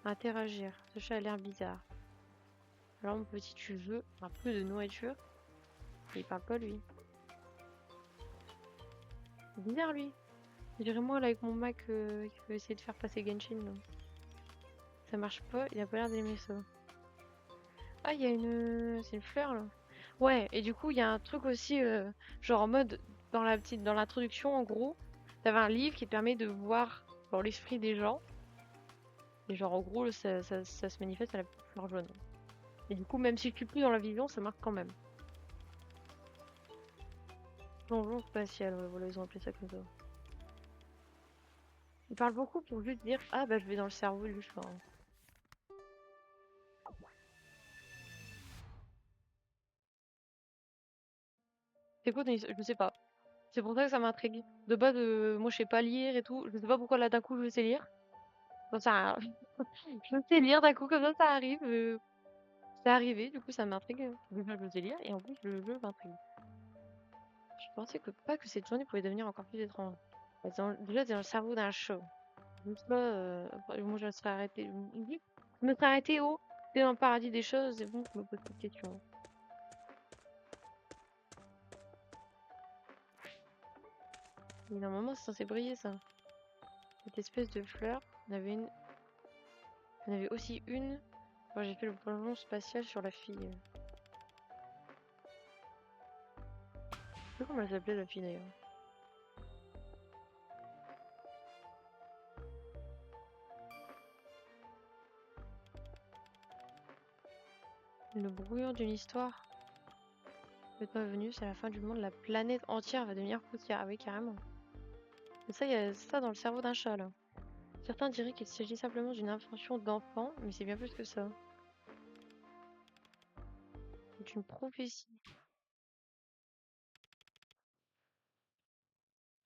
Interagir. Ce chat a l'air bizarre. Alors mon petit, tu veux un peu de nourriture? Il parle pas lui. C'est bizarre lui. Je dirais moi là avec mon Mac qui veut essayer de faire passer Genshin là. Ça marche pas, il a pas l'air d'aimer ça. Ah, il y a une... C'est une fleur là. Ouais, et du coup, il y a un truc aussi, genre en mode, dans l'introduction, en gros, t'avais un livre qui te permet de voir genre, l'esprit des gens. Et genre, en gros, ça se manifeste à la fleur jaune. Et du coup, même si je suis plus dans la vision, ça marque quand même. Plongeon spatial, ouais, voilà, ils ont appelé ça comme ça. Ils parlent beaucoup pour juste dire, ah bah je vais dans le cerveau du chat. C'est quoi ton Je sais pas. C'est pour ça que ça m'intrigue. De base, moi je sais pas lire et tout. Je sais pas pourquoi là d'un coup je sais lire. J'en sais rien. Je sais lire d'un coup comme ça arrive. C'est arrivé, du coup ça m'intrigue. Déjà je sais lire et en plus le jeu m'intrigue. Je pensais pas que cette journée pouvait devenir encore plus étrange. Déjà t'es dans le cerveau d'un chat. Juste là, moi je me serais arrêtée. Je me serais arrêtée au. T'es dans le paradis des choses, c'est bon, je me pose pas de questions. Mais normalement c'est censé briller ça. Cette espèce de fleur, il y en avait aussi une quand j'ai fait le plongeon spatial sur la fille. Je sais plus comment elle s'appelait la fille d'ailleurs. Le brouillon d'une histoire n'est pas venu, c'est la fin du monde, la planète entière va devenir poussière. Ah oui, carrément. Mais ça, il y a ça dans le cerveau d'un chat là. Certains diraient qu'il s'agit simplement d'une invention d'enfant, mais c'est bien plus que ça. C'est une prophétie.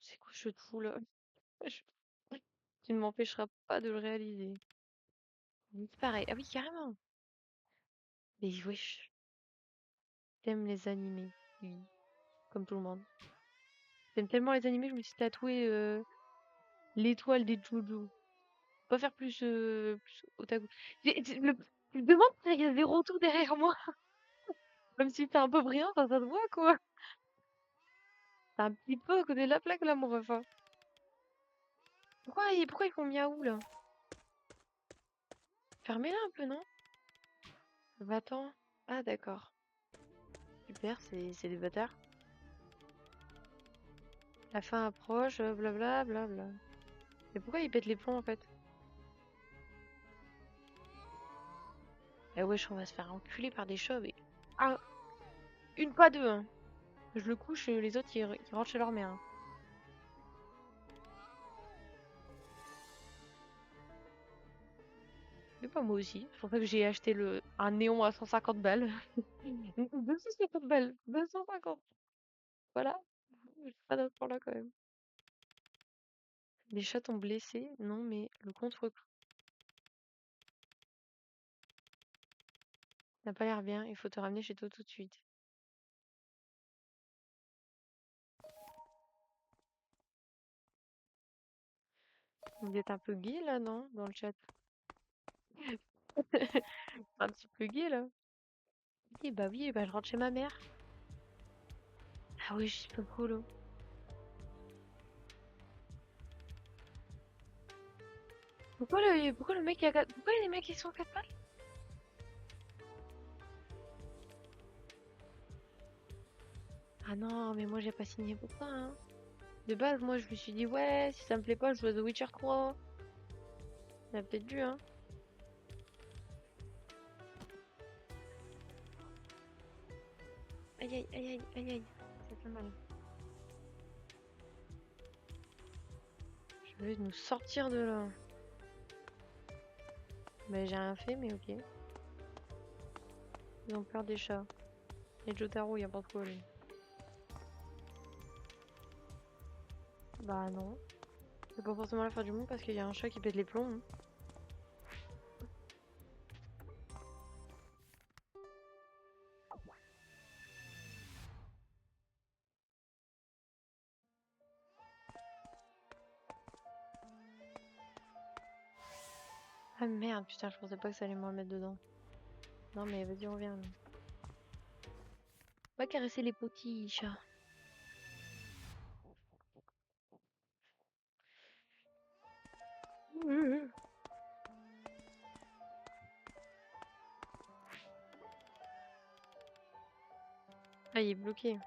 C'est quoi ce trou là? Je- Tu ne m'empêcheras pas de le réaliser. C'est pareil. Ah oui, carrément. Mais wesh, t'aimes les animés. Oui, comme tout le monde. J'aime tellement les animés que je me suis tatoué l'étoile des Jojo. Pas faire plus otaku. Je me demande s'il y a des retours derrière moi. Même si t'es un peu brillant, ça se voit quoi. T'es un petit peu à côté de la plaque là, mon ref, hein. Pourquoi ils font miaou là? Fermez-la un peu, non? Va-t'en. Ah d'accord. Super, c'est des bâtards. La fin approche, blabla, blabla. Mais pourquoi ils pètent les plombs en fait? Eh wesh, on va se faire enculer par des chauves. Ah, une pas deux, hein. Je le couche, les autres ils rentrent chez leur mère, hein. Mais pas moi aussi. C'est pour ça que j'ai acheté un néon à 150 balles. 250 balles. 250. Voilà. Je suis pas d'accord là quand même. Les chats t'ont blessé? Non, mais le contre n'a pas l'air bien. Il faut te ramener chez toi tout de suite. Vous êtes un peu gay là, non? Dans le chat. Un petit peu gay là. Oui, bah je rentre chez ma mère. Ah oui, je suis pas cool. Pourquoi le mec pourquoi les mecs ils sont à 4 pattes? Ah non, mais moi j'ai pas signé pour ça, hein. De base, moi je me suis dit ouais, si ça me plaît pas, je joue à The Witcher 3. Ça a peut-être dû, hein. Aïe aïe aïe aïe aïe aïe. Ça fait mal. Je vais nous sortir de là. Bah j'ai rien fait, mais ok. Ils ont peur des chats. Et Jotaro, il y a pas trop lui. Bah non. C'est pas forcément la fin du monde parce qu'il y a un chat qui pète les plombs, hein. Ah merde, putain, je pensais pas que ça allait me remettre dedans. Non mais vas-y, on revient là. Va caresser les petits chats. Ah, il est bloqué.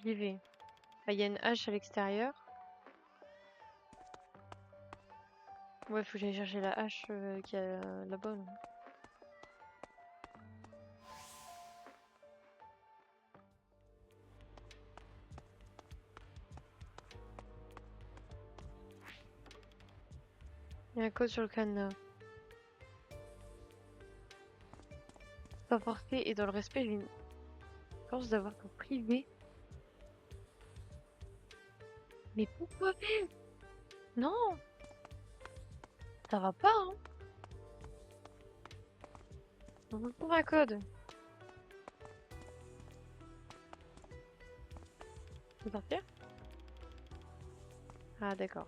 J'y vais. Ah, il y a une hache à l'extérieur. Ouais, faut que j'aille chercher la hache qui a là-bas, là. Il y a un code sur le cadenas. Pas forcé et dans le respect, j'ai une force d'avoir ton privé. Mais pourquoi? Non, ça va pas, hein. On vous trouve un code. Faut sortir? Ah, d'accord.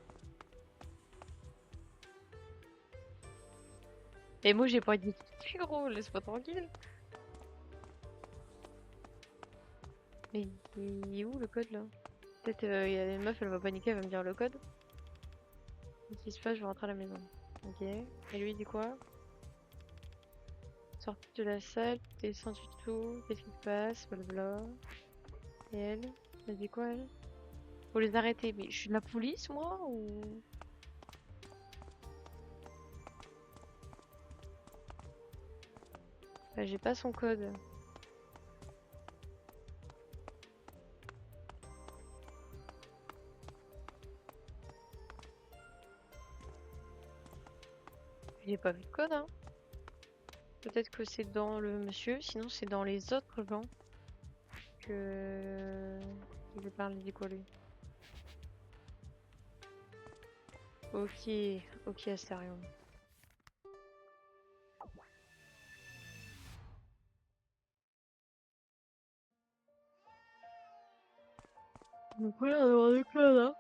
Et moi, j'ai pas envie de quitter, gros, laisse-moi tranquille. Mais il est où le code là? Peut-être il y a une meuf, elle va paniquer, elle va me dire le code. Qu'est-ce qui se passe? Je vais rentrer à la maison. Ok. Et lui, il dit quoi? Sortie de la salle, descends du tout, qu'est-ce qui se passe? Blablabla. Et elle dit quoi elle? Faut les arrêter. Mais je suis de la police moi ou. Bah, j'ai pas son code. J'ai pas vu de code, hein. Peut-être que c'est dans le monsieur, sinon c'est dans les autres gens que. Il lui parle, il dit quoi lui? Ok, ok, Astarion. Donc voilà, on va avoir des codes, hein.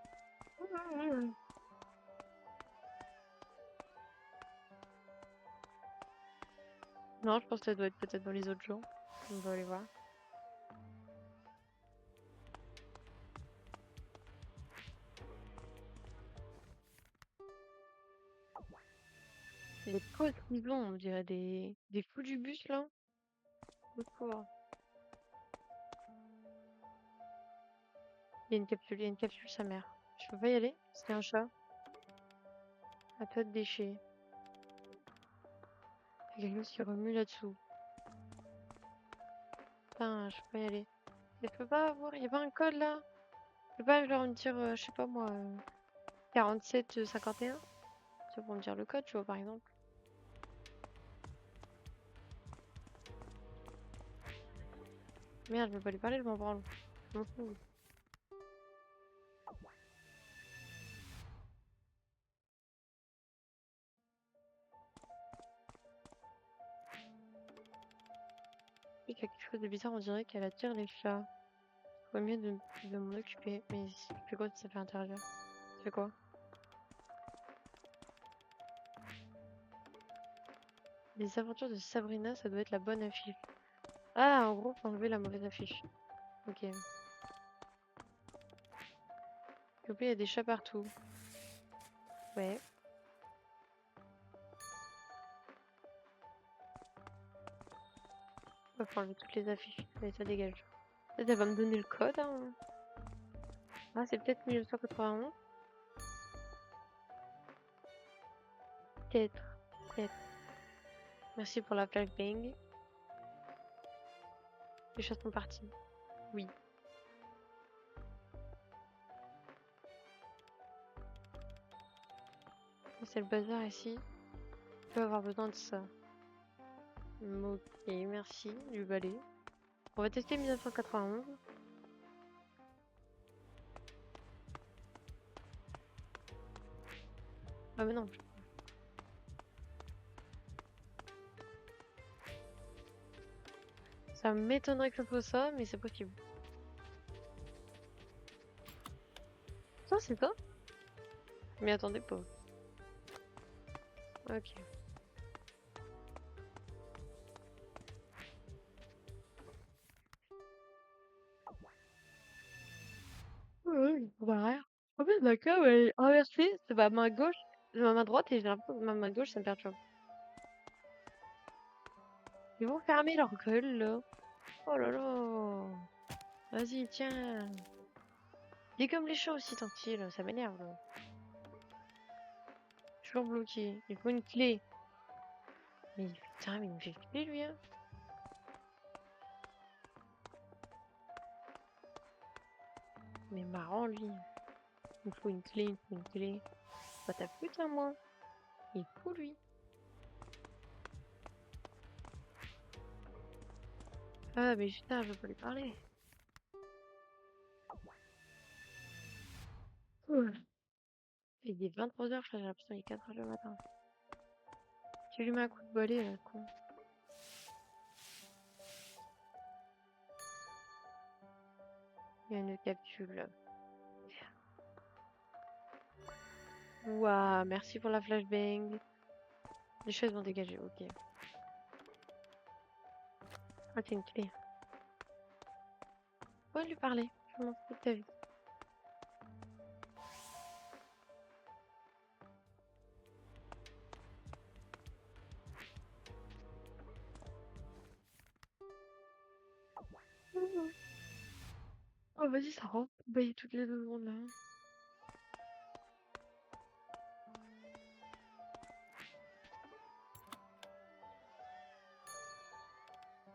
Non, je pense que ça doit être peut-être dans les autres gens. On va aller voir. Les codes qu'ils ont, on dirait des fous du bus là. Au secours. Il y a une capsule, sa mère. Je peux pas y aller? C'est un chat. À toi de déchet. Il y a quelque chose qui remue là-dessous. Putain, je peux pas y aller. Mais je peux pas avoir. Il y a pas un code là? Je peux pas genre me dire, je sais pas moi, 47 51? C'est pour me dire le code, tu vois, par exemple. Merde, je peux pas lui parler, je m'en branle. Je m'en fous. Il y a quelque chose de bizarre, on dirait qu'elle attire les chats. Faut mieux de m'en occuper. Mais tu fais quoi si ça fait intérieur? Tu fais quoi? Les aventures de Sabrina, ça doit être la bonne affiche. Ah, en gros, faut enlever la mauvaise affiche. Ok. S'il vous plaît, il y a des chats partout. Ouais. Ouais, faut enlever toutes les affiches. Allez, ça dégage. Peut-être elle va me donner le code, hein. Ah, c'est peut-être 1991. Peut-être. Peut-être. Merci pour la flashbang. Les chats sont partis. Oui. C'est le bazar ici. Je peux avoir besoin de ça. Ok, merci du balai. On va tester 1991. Ah mais non. Ça m'étonnerait que ce soit ça, mais c'est possible. Ça, c'est ça? Mais attendez pas. Ok. Ouais, bah rien. En fait, la cam, elle est inversée. C'est ma main gauche, ma main droite, et j'ai l'impression que ma main gauche, ça me perturbe. Ils vont fermer leur gueule, là. Oh là là. Vas-y, tiens. Dis comme les chats aussi, tranquille. Ça m'énerve, là. Toujours bloqué. Il faut une clé. Mais putain, mais il me fait flipper, lui, hein. Mais marrant, lui. Il me faut une clé, il me faut une clé. Bah, ta pute, hein, moi. Il est fou, lui. Ah, mais putain, je veux pas lui parler. Ouais. Il est 23h, j'ai l'impression qu'il est 4h du matin. Tu lui mets un coup de balai, là, con. Il y a une capsule. Ouah, merci pour la flashbang. Les chaises vont dégager, ok. Ah, c'est une clé. Faut lui parler. Je m'en fous de ta vie. Mhm. Oh, vas-y, ça rentre. Bah, toutes les 2 secondes, là.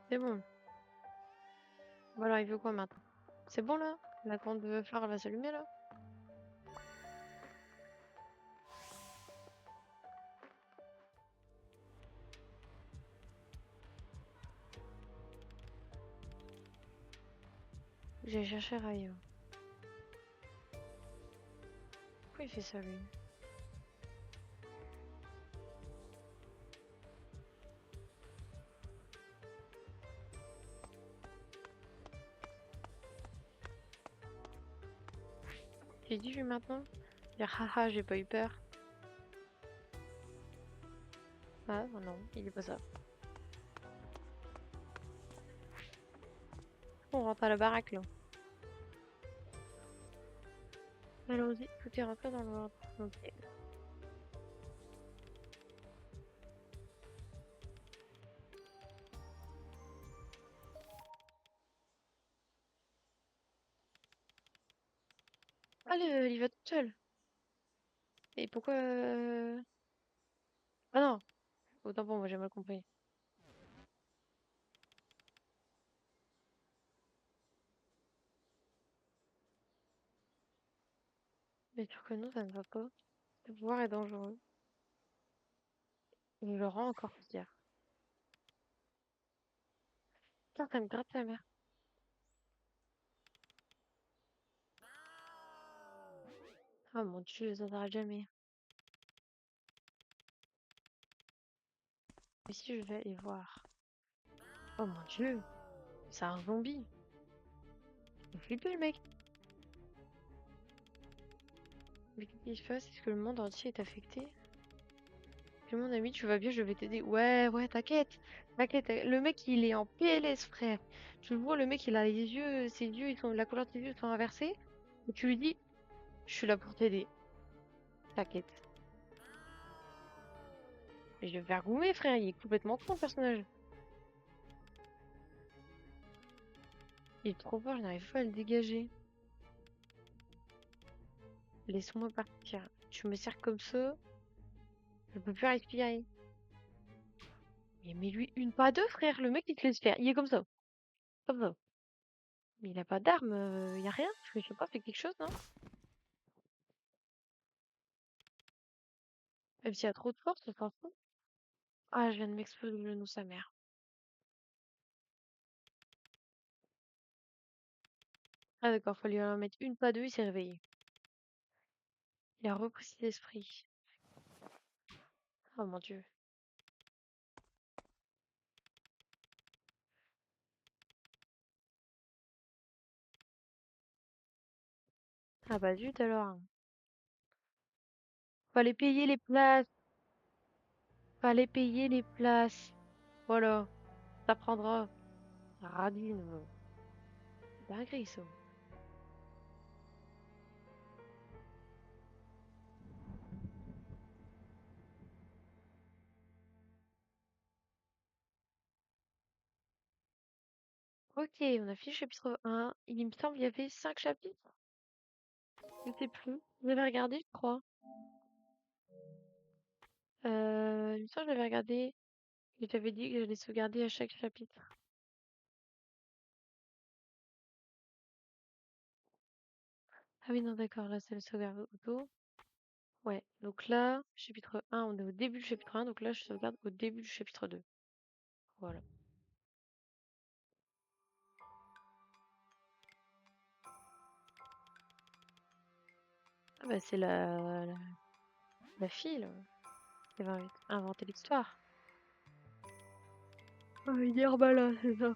C'est bon. Voilà, il veut quoi maintenant? C'est bon, là? La grande phare va s'allumer, là? J'ai cherché Rayo. Pourquoi il fait ça, lui? J'ai dit, lui, maintenant? Dire, haha, j'ai pas eu peur. Ah, oh non, il est pas ça. On rentre à la baraque, là. Allons-y, tout est rentré dans l'ordre. Ok. Allez, il va tout seul. Et pourquoi... Ah non, autant pour moi, j'ai mal compris. Mais sûr que non, ça ne va pas. Ce pouvoir est dangereux. Il le rend encore pire. Putain, ça me gratte sa mère. Ah mon dieu, ça s'arrête jamais. Mais si je vais aller voir. Oh mon dieu, c'est un zombie. Il fait flipper le mec. Mais qu'est-ce qui se passe? Est-ce que le monde entier est affecté? Que mon ami, tu vas bien, je vais t'aider. Ouais, ouais, t'inquiète. T'inquiète. Le mec, il est en PLS, frère. Tu le vois, le mec, il a les yeux, ses yeux, la couleur de ses yeux sont inversés. Et tu lui dis, je suis là pour t'aider. T'inquiète. Mais je vais me faire goumer, frère. Il est complètement con, le personnage. Il est trop fort, je n'arrive pas à le dégager. Laisse-moi partir. Tu me sers comme ça, je peux plus respirer. Mais mets-lui une pas deux, frère. Le mec, il te laisse faire. Il est comme ça. Comme ça. Mais il a pas d'arme, y a rien. Je sais pas, fais quelque chose, non? Même s'il y a trop de force, on s'en fout. Ah, je viens de m'exploser le genou, sa mère. Ah, d'accord, faut lui en mettre une pas deux, il s'est réveillé. Il a repris ses esprits. Oh mon dieu. Ah bah zut alors. Fallait payer les places. Fallait payer les places. Voilà. Ça prendra. Radine. Dinguerie, ça. Ok, on a fini le chapitre 1. Il me semble qu'il y avait 5 chapitres. Je sais plus. J'avais regardé, je crois. Il me semble que j'avais regardé. Je t'avais dit que j'allais sauvegarder à chaque chapitre. Ah oui, non, d'accord. Là, c'est le sauvegarde auto. Ouais. Donc là, chapitre 1, on est au début du chapitre 1. Donc là, je sauvegarde au début du chapitre 2. Voilà. Ah bah c'est la fille là, qui va inventer l'histoire. Ah, Yerbala, c'est ça.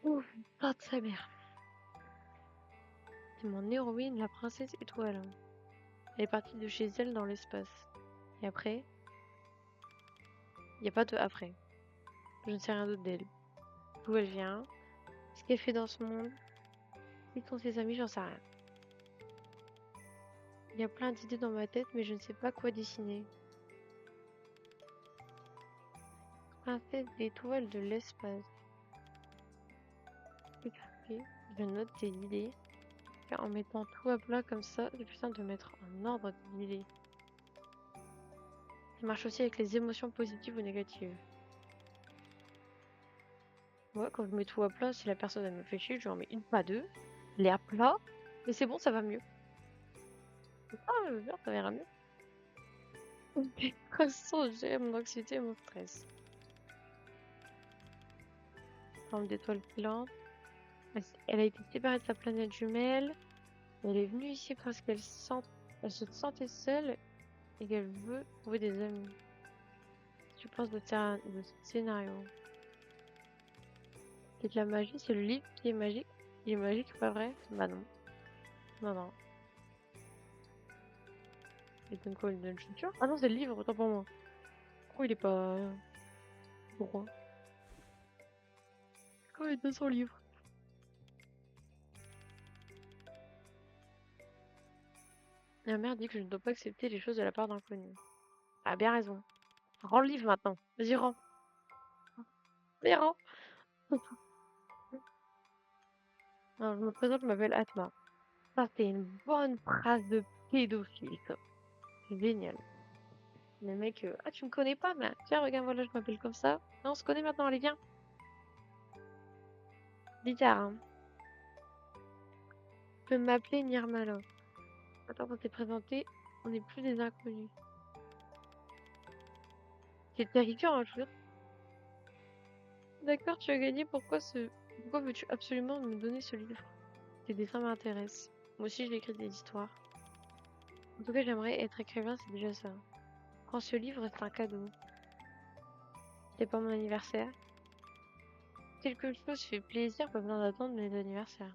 Ouf, pas de sa mère. C'est mon héroïne, la princesse étoile. Elle est partie de chez elle dans l'espace. Et après, il n'y a pas de après. Je ne sais rien d'autre d'elle. D'où elle vient, ce qu'elle fait dans ce monde, qui sont ses amis, j'en sais rien. Il y a plein d'idées dans ma tête, mais je ne sais pas quoi dessiner. Princesse d'étoile de l'espace. Ok, je note tes idées. Car en mettant tout à plat comme ça, c'est plus simple de mettre en ordre tes idées. Ça marche aussi avec les émotions positives ou négatives. Moi, quand je mets tout à plat, si la personne elle me fait chier, je lui en mets une, pas deux. L'air plat, et c'est bon, ça va mieux. Ah, je veux dire, ça ira mieux. Croissant, j'ai mon anxiété et mon stress. Forme d'étoile filante. Elle a été séparée de sa planète jumelle. Elle est venue ici parce elle se sentait seule et qu'elle veut trouver des amis. Tu penses de ce scénario? C'est de la magie, c'est le livre qui est magique. Il est magique, pas vrai? Bah non. Non, non. Il donne quoi? Il donne chaussure? Ah non, c'est le livre, autant pour moi. Pourquoi il est pas droit? Pourquoi il donne son livre? La mère dit que je ne dois pas accepter les choses de la part d'inconnus. Ah, bien raison. Rends le livre maintenant. Vas-y, rends. Vas-y, rends. Alors, je me présente, je m'appelle Atma. Ça, c'est une bonne phrase de pédophile, ça. C'est génial. Les mecs, ah, tu me connais pas, mais tiens, regarde, voilà, je m'appelle comme ça. Non, on se connaît maintenant, allez, viens. Bizarre, hein. Tu peux m'appeler Nirmala. Attends, quand t'es présenté, on n'est plus des inconnus. C'est terrifiant, hein, je veux dire. D'accord, tu as gagné, pourquoi veux-tu absolument me donner ce livre? Tes dessins m'intéressent. Moi aussi, j'ai écrit des histoires. En tout cas, j'aimerais être écrivain, c'est déjà ça. Prends ce livre, c'est un cadeau. C'est pas mon anniversaire. Quelque chose fait plaisir, pas besoin d'attendre mes anniversaires.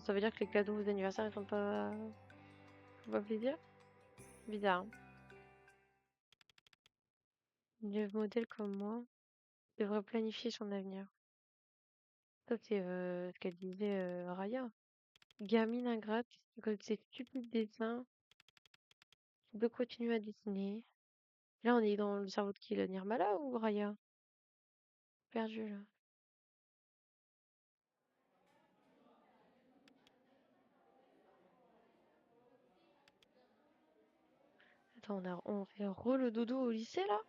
Ça veut dire que les cadeaux aux anniversaires, ils font pas plaisir? Bizarre, hein. Une élève modèle comme moi devrait planifier son avenir. Ça, c'est ce qu'elle disait Raya. Gamine ingrate, comme ses stupides dessins, de continuer à dessiner. Là, on est dans le cerveau de qui, là, Nirmala ou Raya? Perdu, là. Attends, on fait le dodo au lycée, là?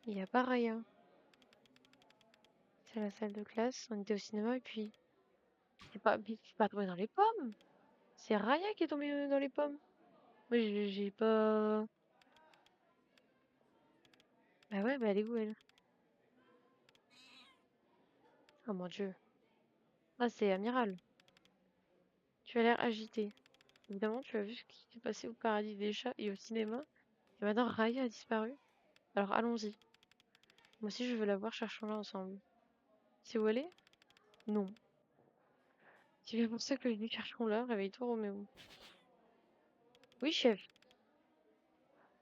Il y a pas Raya. C'est la salle de classe, on était au cinéma, et puis... c'est pas tombé dans les pommes! C'est Raya qui est tombée dans les pommes! Moi, j'ai pas... Bah ouais, bah elle est où, elle? Oh mon Dieu. Ah, c'est Amiral. Tu as l'air agité. Évidemment, tu as vu ce qui s'est passé au paradis des chats et au cinéma. Et maintenant, Raya a disparu. Alors allons-y. Moi aussi, je veux la voir, cherchons-la ensemble. C'est où elle est? Non. C'est bien pour ça que je dis cherchons-la. Réveille-toi, Roméo. Oui, chef.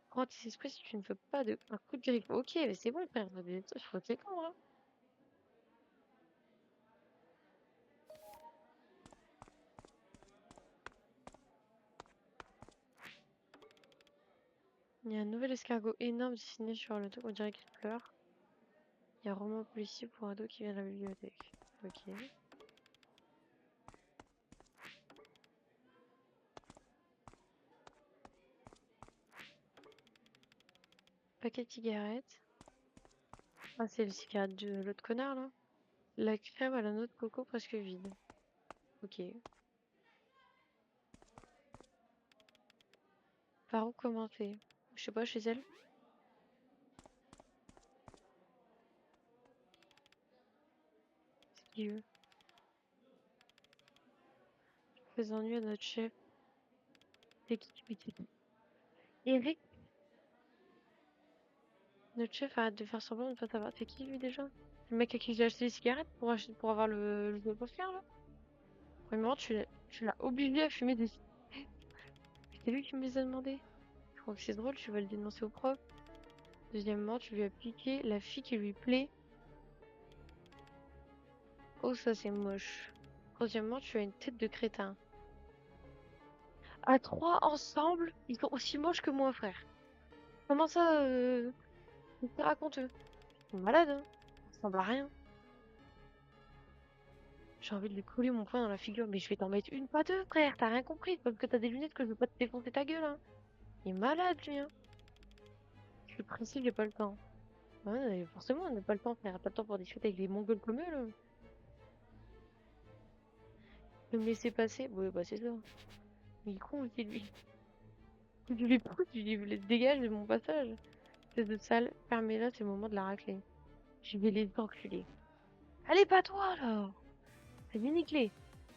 Prends tes esprits si tu ne veux pas de... un coup de griffe. Ok, mais c'est bon, frère. Faut te détendre, hein. Il y a un nouvel escargot énorme dessiné sur le dos. On dirait qu'il pleure. Il y a un roman policier pour ado qui vient de la bibliothèque. Ok. Paquet de cigarettes. Ah, c'est le cigarette de l'autre connard, là. La crème à la noix de coco presque vide. Ok. Par où commencer? Je sais pas, chez elle? Dieu. Fais ennuis à notre chef. C'est qui? Mais c'est qui? Eric, notre chef, arrête de faire semblant de ne pas savoir. C'est qui lui déjà? C'est le mec à qui j'ai acheté les cigarettes pour acheter, pour avoir le poker là? Premièrement, tu l'as obligé à fumer des cigarettes. C'est lui qui me les a demandé. Je crois que c'est drôle, tu vas le dénoncer au prof. Deuxièmement, tu lui as piqué la fille qui lui plaît. Oh, ça c'est moche. Troisièmement, tu as une tête de crétin. À trois ensemble, ils sont aussi moches que moi, frère. Comment ça, c'est raconteux? Ils sont malades, hein. Ça ressemble à rien. J'ai envie de lui coller mon poing dans la figure, mais je vais t'en mettre une, pas deux, frère. T'as rien compris. C'est parce que t'as des lunettes que je veux pas te défoncer ta gueule, hein. Il est malade, lui, hein. Je suis pressée, j'ai pas le temps. Ouais, forcément, on n'a pas le temps, frère. Pas le temps pour discuter avec les mongols comme eux, là. De me laisser passer? Ouais, bah c'est ça. Il est con aussi, lui. Je lui pousse, je lui dis, dégage de mon passage. Espèce de sale, fermez-la, c'est le moment de la racler. Je vais les enculer. Allez, pas toi, là! C'est bien niquer.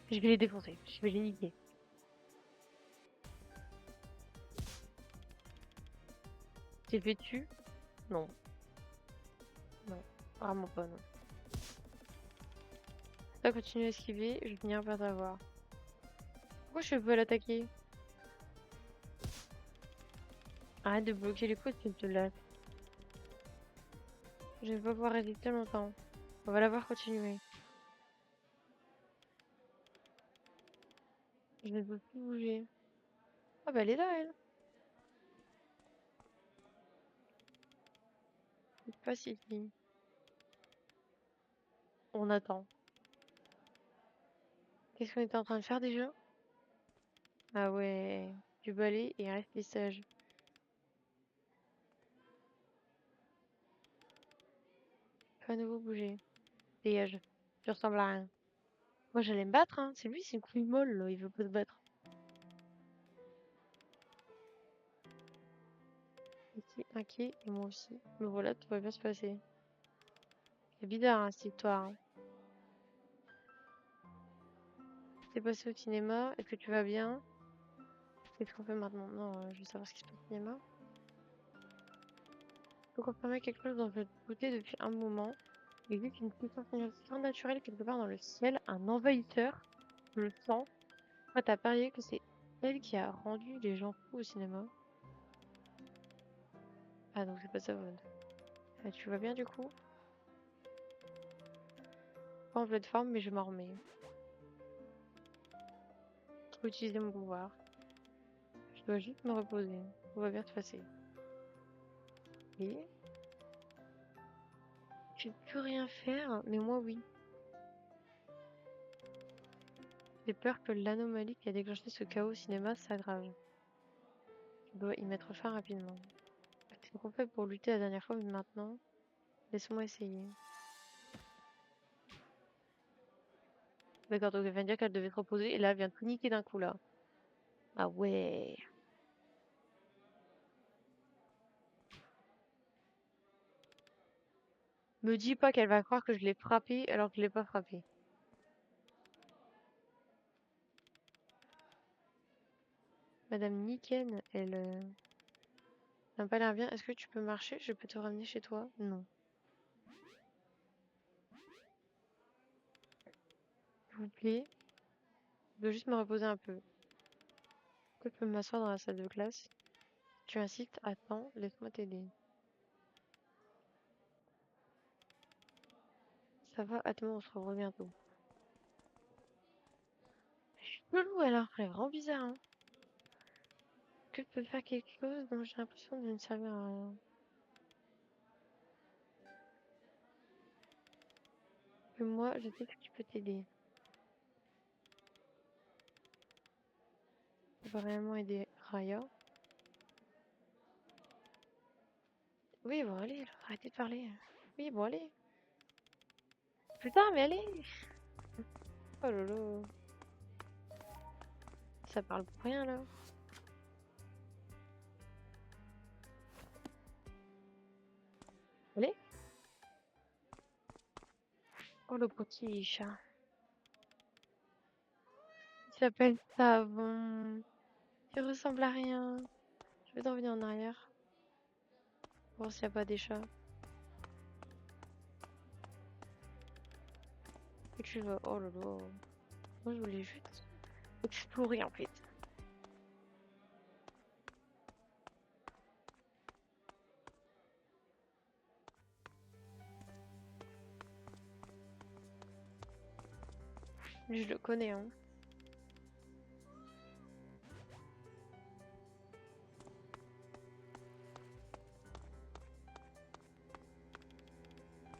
Je vais les défoncer. Je vais les niquer. T'es vêtu? Non. Non. Vraiment pas, non. Si t'as continué à esquiver, je vais finir par t'avoir. Pourquoi je peux l'attaquer? Arrête de bloquer les coudes, s'il te plaît. Je vais pas pouvoir résister longtemps. On va la voir continuer. Je ne peux plus bouger. Ah bah elle est là, elle. C'est pas si ici. On attend. Qu'est-ce qu'on était en train de faire déjà? Ah ouais. Du balai et rester sage. Faut à nouveau bouger. Dégage. Tu ressembles à rien. Moi j'allais me battre, hein. C'est lui, c'est une couille molle, là. Il veut pas se battre. Ici, inquiet, et moi aussi. Mais voilà, tout va bien se passer. C'est bizarre, hein, cette histoire, hein. T'es passé au cinéma, est-ce que tu vas bien? Qu'est-ce qu'on fait maintenant? Non, je veux savoir ce qui se passe au cinéma. Je peux confirmer quelque chose dont je doutais depuis un moment. Il existe une puissance surnaturelle quelque part dans le ciel, un envahisseur. Je le sens. Toi, t'as parié que c'est elle qui a rendu les gens fous au cinéma. Ah, donc c'est pas ça, Vaughn. Tu vas bien du coup? Pas en pleine forme, mais je m'en remets. Je peux utiliser mon pouvoir. Je dois juste me reposer. Tout va bien se passer. Et je ne peux rien faire, mais moi oui. J'ai peur que l'anomalie qui a déclenché ce chaos au cinéma s'aggrave. Je dois y mettre fin rapidement. C'est qu'on fait pour lutter la dernière fois, mais maintenant, laisse-moi essayer. D'accord, donc elle vient de dire qu'elle devait se reposer, et là, elle vient de tout niquer d'un coup, là. Ah ouais. Me dis pas qu'elle va croire que je l'ai frappée alors que je l'ai pas frappée. Madame Niken, elle n'a pas l'air bien. Est-ce que tu peux marcher? Je peux te ramener chez toi? Non. S'il vous plaît, je dois juste me reposer un peu. Est-ce que je peux m'asseoir dans la salle de classe? Tu insistes? Attends, laisse-moi t'aider. Ça va, attends, on se revoit bientôt. Je suis chelou alors, elle est vraiment bizarre, hein. Que je peux faire quelque chose dont j'ai l'impression de ne servir à rien. Que moi, je sais ce qui peut t'aider. Ça va réellement aider Raya. Oui, bon, allez, alors, arrêtez de parler. Oui, bon, allez. Putain, mais allez! Oh lolo. Ça parle pour rien, là. Allez? Oh, le petit chat. Il s'appelle Savon. Il ressemble à rien. Je vais revenir en arrière. Voir s'il n'y a pas des chats. Et tu vas. Oh là là. Moi, je voulais juste explorer en fait. Je le connais, hein.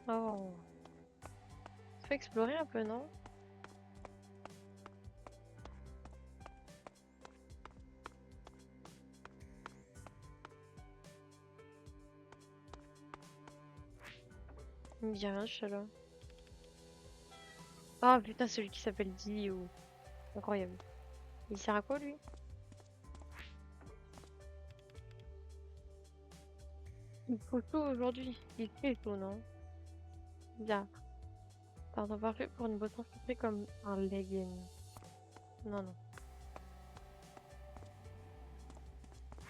Oh. Faut explorer un peu, non? Il me dit rien, ce chat-là. Ah putain, celui qui s'appelle Dio. Incroyable. Il sert à quoi, lui? Il faut chaud aujourd'hui. Il fait chaud, non? Bien. Pardon, parfait pour une boisson sucrée comme un legging. Non, non.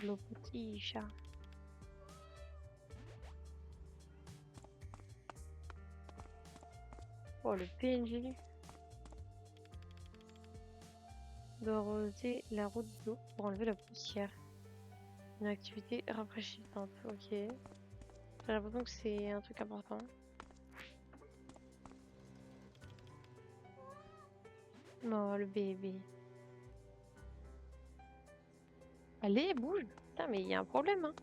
Le petit chat. Oh, le PNJ doit arroser la route d'eau pour enlever la poussière. Une activité rafraîchissante. Ok. J'ai l'impression que c'est un truc important. Non, le bébé. Allez, bouge. Putain, mais il y a un problème, hein.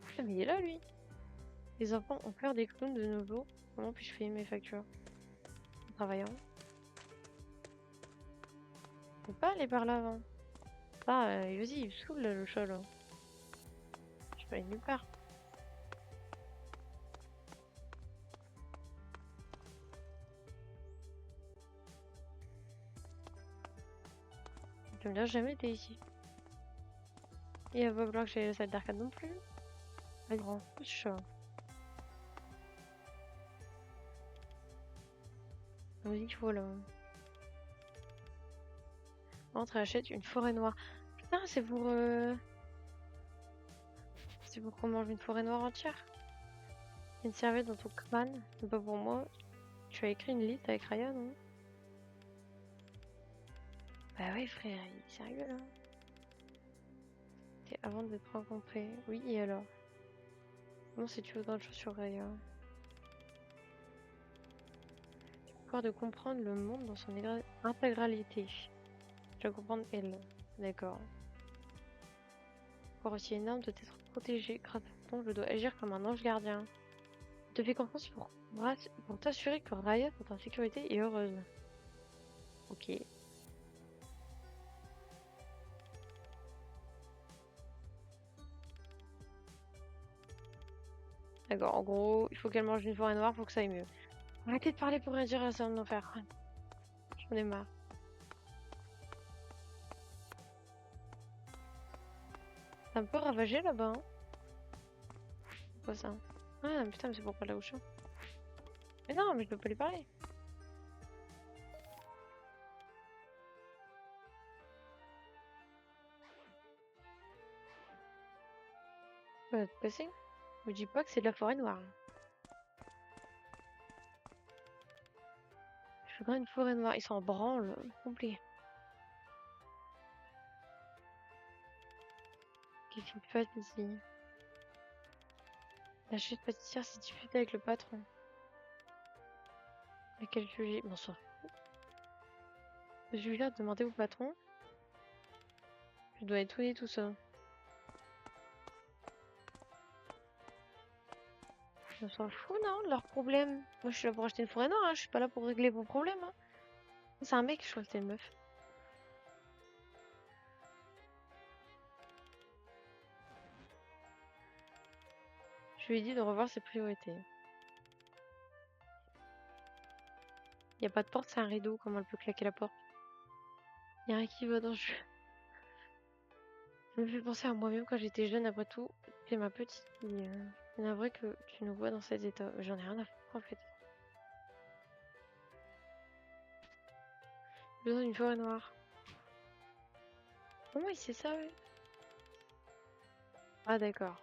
Putain, mais il est là, lui. Les enfants ont peur des clowns de nos jours. Comment puis-je payer mes factures? En travaillant. Je peux pas aller par là avant. Ah, vas-y, il me saoule, là, le chat, là. Je peux aller nulle part. J'aime bien jamais été ici. Et il va pas falloir que j'aille à la salle d'arcade non plus. Un grand chat. On me dit qu'il faut là. Entre et achète une forêt noire. Putain, c'est pour. C'est pour qu'on mange une forêt noire entière. Il y a une serviette dans ton crâne. C'est pas pour moi. Tu as écrit une liste avec Ryan, non? Bah ouais, frère, il est sérieux là. C'est avant d'être rencontré. Oui, et alors? Non, si tu veux d'autres choses sur Ryan. Pouvoir de comprendre le monde dans son intégralité. Je dois comprendre elle. D'accord. Pouvoir aussi énorme de t'être protégé. Grâce à ton, je dois agir comme un ange gardien. Je te fais confiance pour t'assurer que Raya est en sécurité et heureuse. Ok. D'accord, en gros, il faut qu'elle mange une forêt noire pour que ça aille mieux. Arrêtez de parler pour rien dire, ça va me faire. J'en ai marre. C'est un peu ravagé là-bas, hein. C'est quoi ça? Ah putain, mais c'est pour parler au chat. Mais non, mais je peux pas lui parler. Bah, te passer. Me dis pas que c'est de la forêt noire. Je voudrais une forêt noire. Ils sont en branle, complet. Qu'est-ce qu'il fait ici? La chef pâtissière s'est disputée avec le patron. À quel sujet? Bonsoir. Le sujet a demandé au patron. Je dois nettoyer tout ça. On s'en fout, non, de leurs problèmes. Moi, je suis là pour acheter une forêt noire, hein. Je suis pas là pour régler vos problèmes, hein. C'est un mec, je crois que c'était une meuf. Je lui ai dit de revoir ses priorités. Y a pas de porte, c'est un rideau. Comment elle peut claquer la porte? Y a rien qui va dans le jeu. Ça me fait penser à moi-même quand j'étais jeune, après tout. C'est ma petite fille. C'est navré que tu nous vois dans cet état. J'en ai rien à foutre en fait. J'ai besoin d'une forêt noire. Comment il sait ça, ouais? Ah d'accord.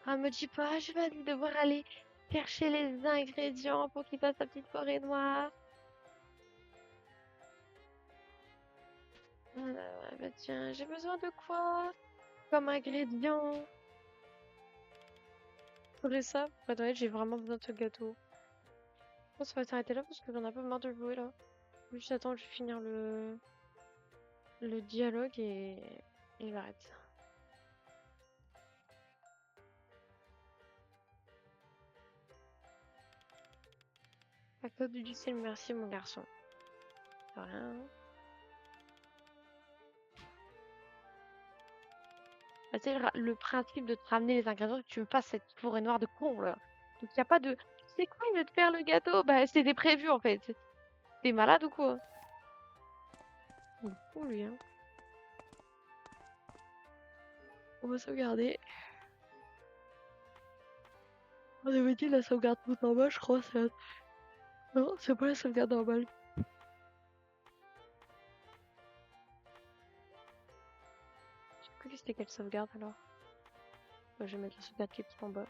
Ah, me dis pas, je vais devoir aller chercher les ingrédients pour qu'il fasse sa petite forêt noire. Bah tiens, j'ai besoin de quoi comme ingrédient? Faudrait ça. Pour être honnête, j'ai vraiment besoin de ce gâteau. Je pense qu'on va s'arrêter là parce que j'en ai un peu marre de jouer là. Juste attends, je vais finir le dialogue et j'arrête. À cause du ciel, merci mon garçon. De rien. Ah, tu sais, le principe de te ramener les ingrédients, que tu me passes cette forêt noire de con là. Donc y a pas de. C'est quoi, il veut te faire le gâteau? Bah c'était prévu en fait. T'es malade ou quoi? Il est fou lui, hein. On va sauvegarder. On avait dit la sauvegarde tout en bas, je crois. Non, c'est pas la sauvegarde normale. Je sais plus que c'était quelle sauvegarde alors. Bah, je vais mettre la sauvegarde qui est tout en bas.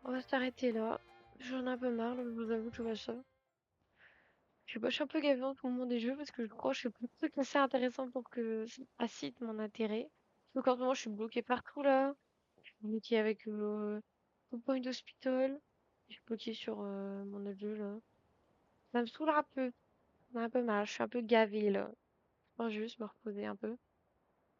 On va s'arrêter là. J'en ai un peu marre, là, je vous avoue que je vois ça. Je sais pas, je suis un peu gavée en ce moment des jeux parce que je crois que je fais plus de trucs assez intéressants pour que ça incite mon intérêt. Donc en ce moment, je suis bloquée partout là. Je suis bloquée avec Two Point Hospital. Je suis bloquée sur mon autre jeu là. Ça me saoule un peu. J'en ai un peu marre. Je suis un peu gavée là. Je vais juste me reposer un peu.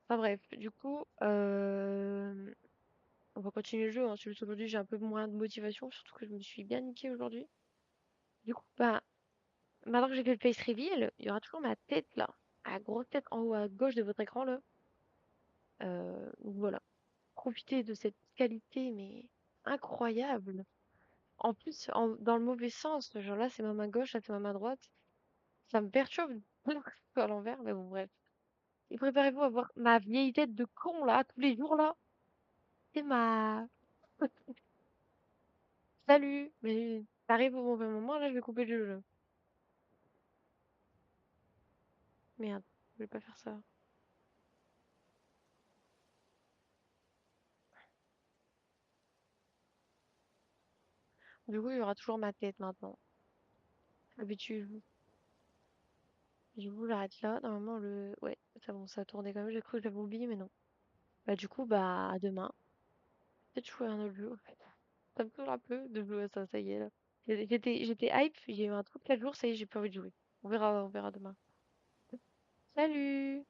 Enfin bref, du coup, on va continuer le jeu, hein. C'est juste aujourd'hui, j'ai un peu moins de motivation, surtout que je me suis bien niquée aujourd'hui. Du coup, bah, maintenant que j'ai fait le face reveal, il y aura toujours ma tête là, à grosse tête en haut à gauche de votre écran là. Donc voilà, profitez de cette qualité, mais incroyable. En plus, dans le mauvais sens, genre là c'est ma main gauche, là c'est ma main droite. Ça me perturbe que ce soit à l'envers, mais bon bref. Et préparez-vous à voir ma vieille tête de con là, tous les jours là. C'est ma... Salut! Mais t'arrives au mauvais moment, là je vais couper le jeu. Merde, je voulais pas faire ça. Du coup, il y aura toujours ma tête maintenant. Habitude. Du coup, j'arrête là. Normalement, le... Ouais, c'est bon, ça a tourné quand même. J'ai cru que j'avais oublié, mais non. Bah du coup, bah à demain. Peut-être jouer à un autre jeu, en fait. Ça me saoule un peu de jouer à ça, ça y est, là. J'étais hype, j'ai eu un truc 4 jours, ça y est, j'ai plus envie de jouer. On verra demain. Salut!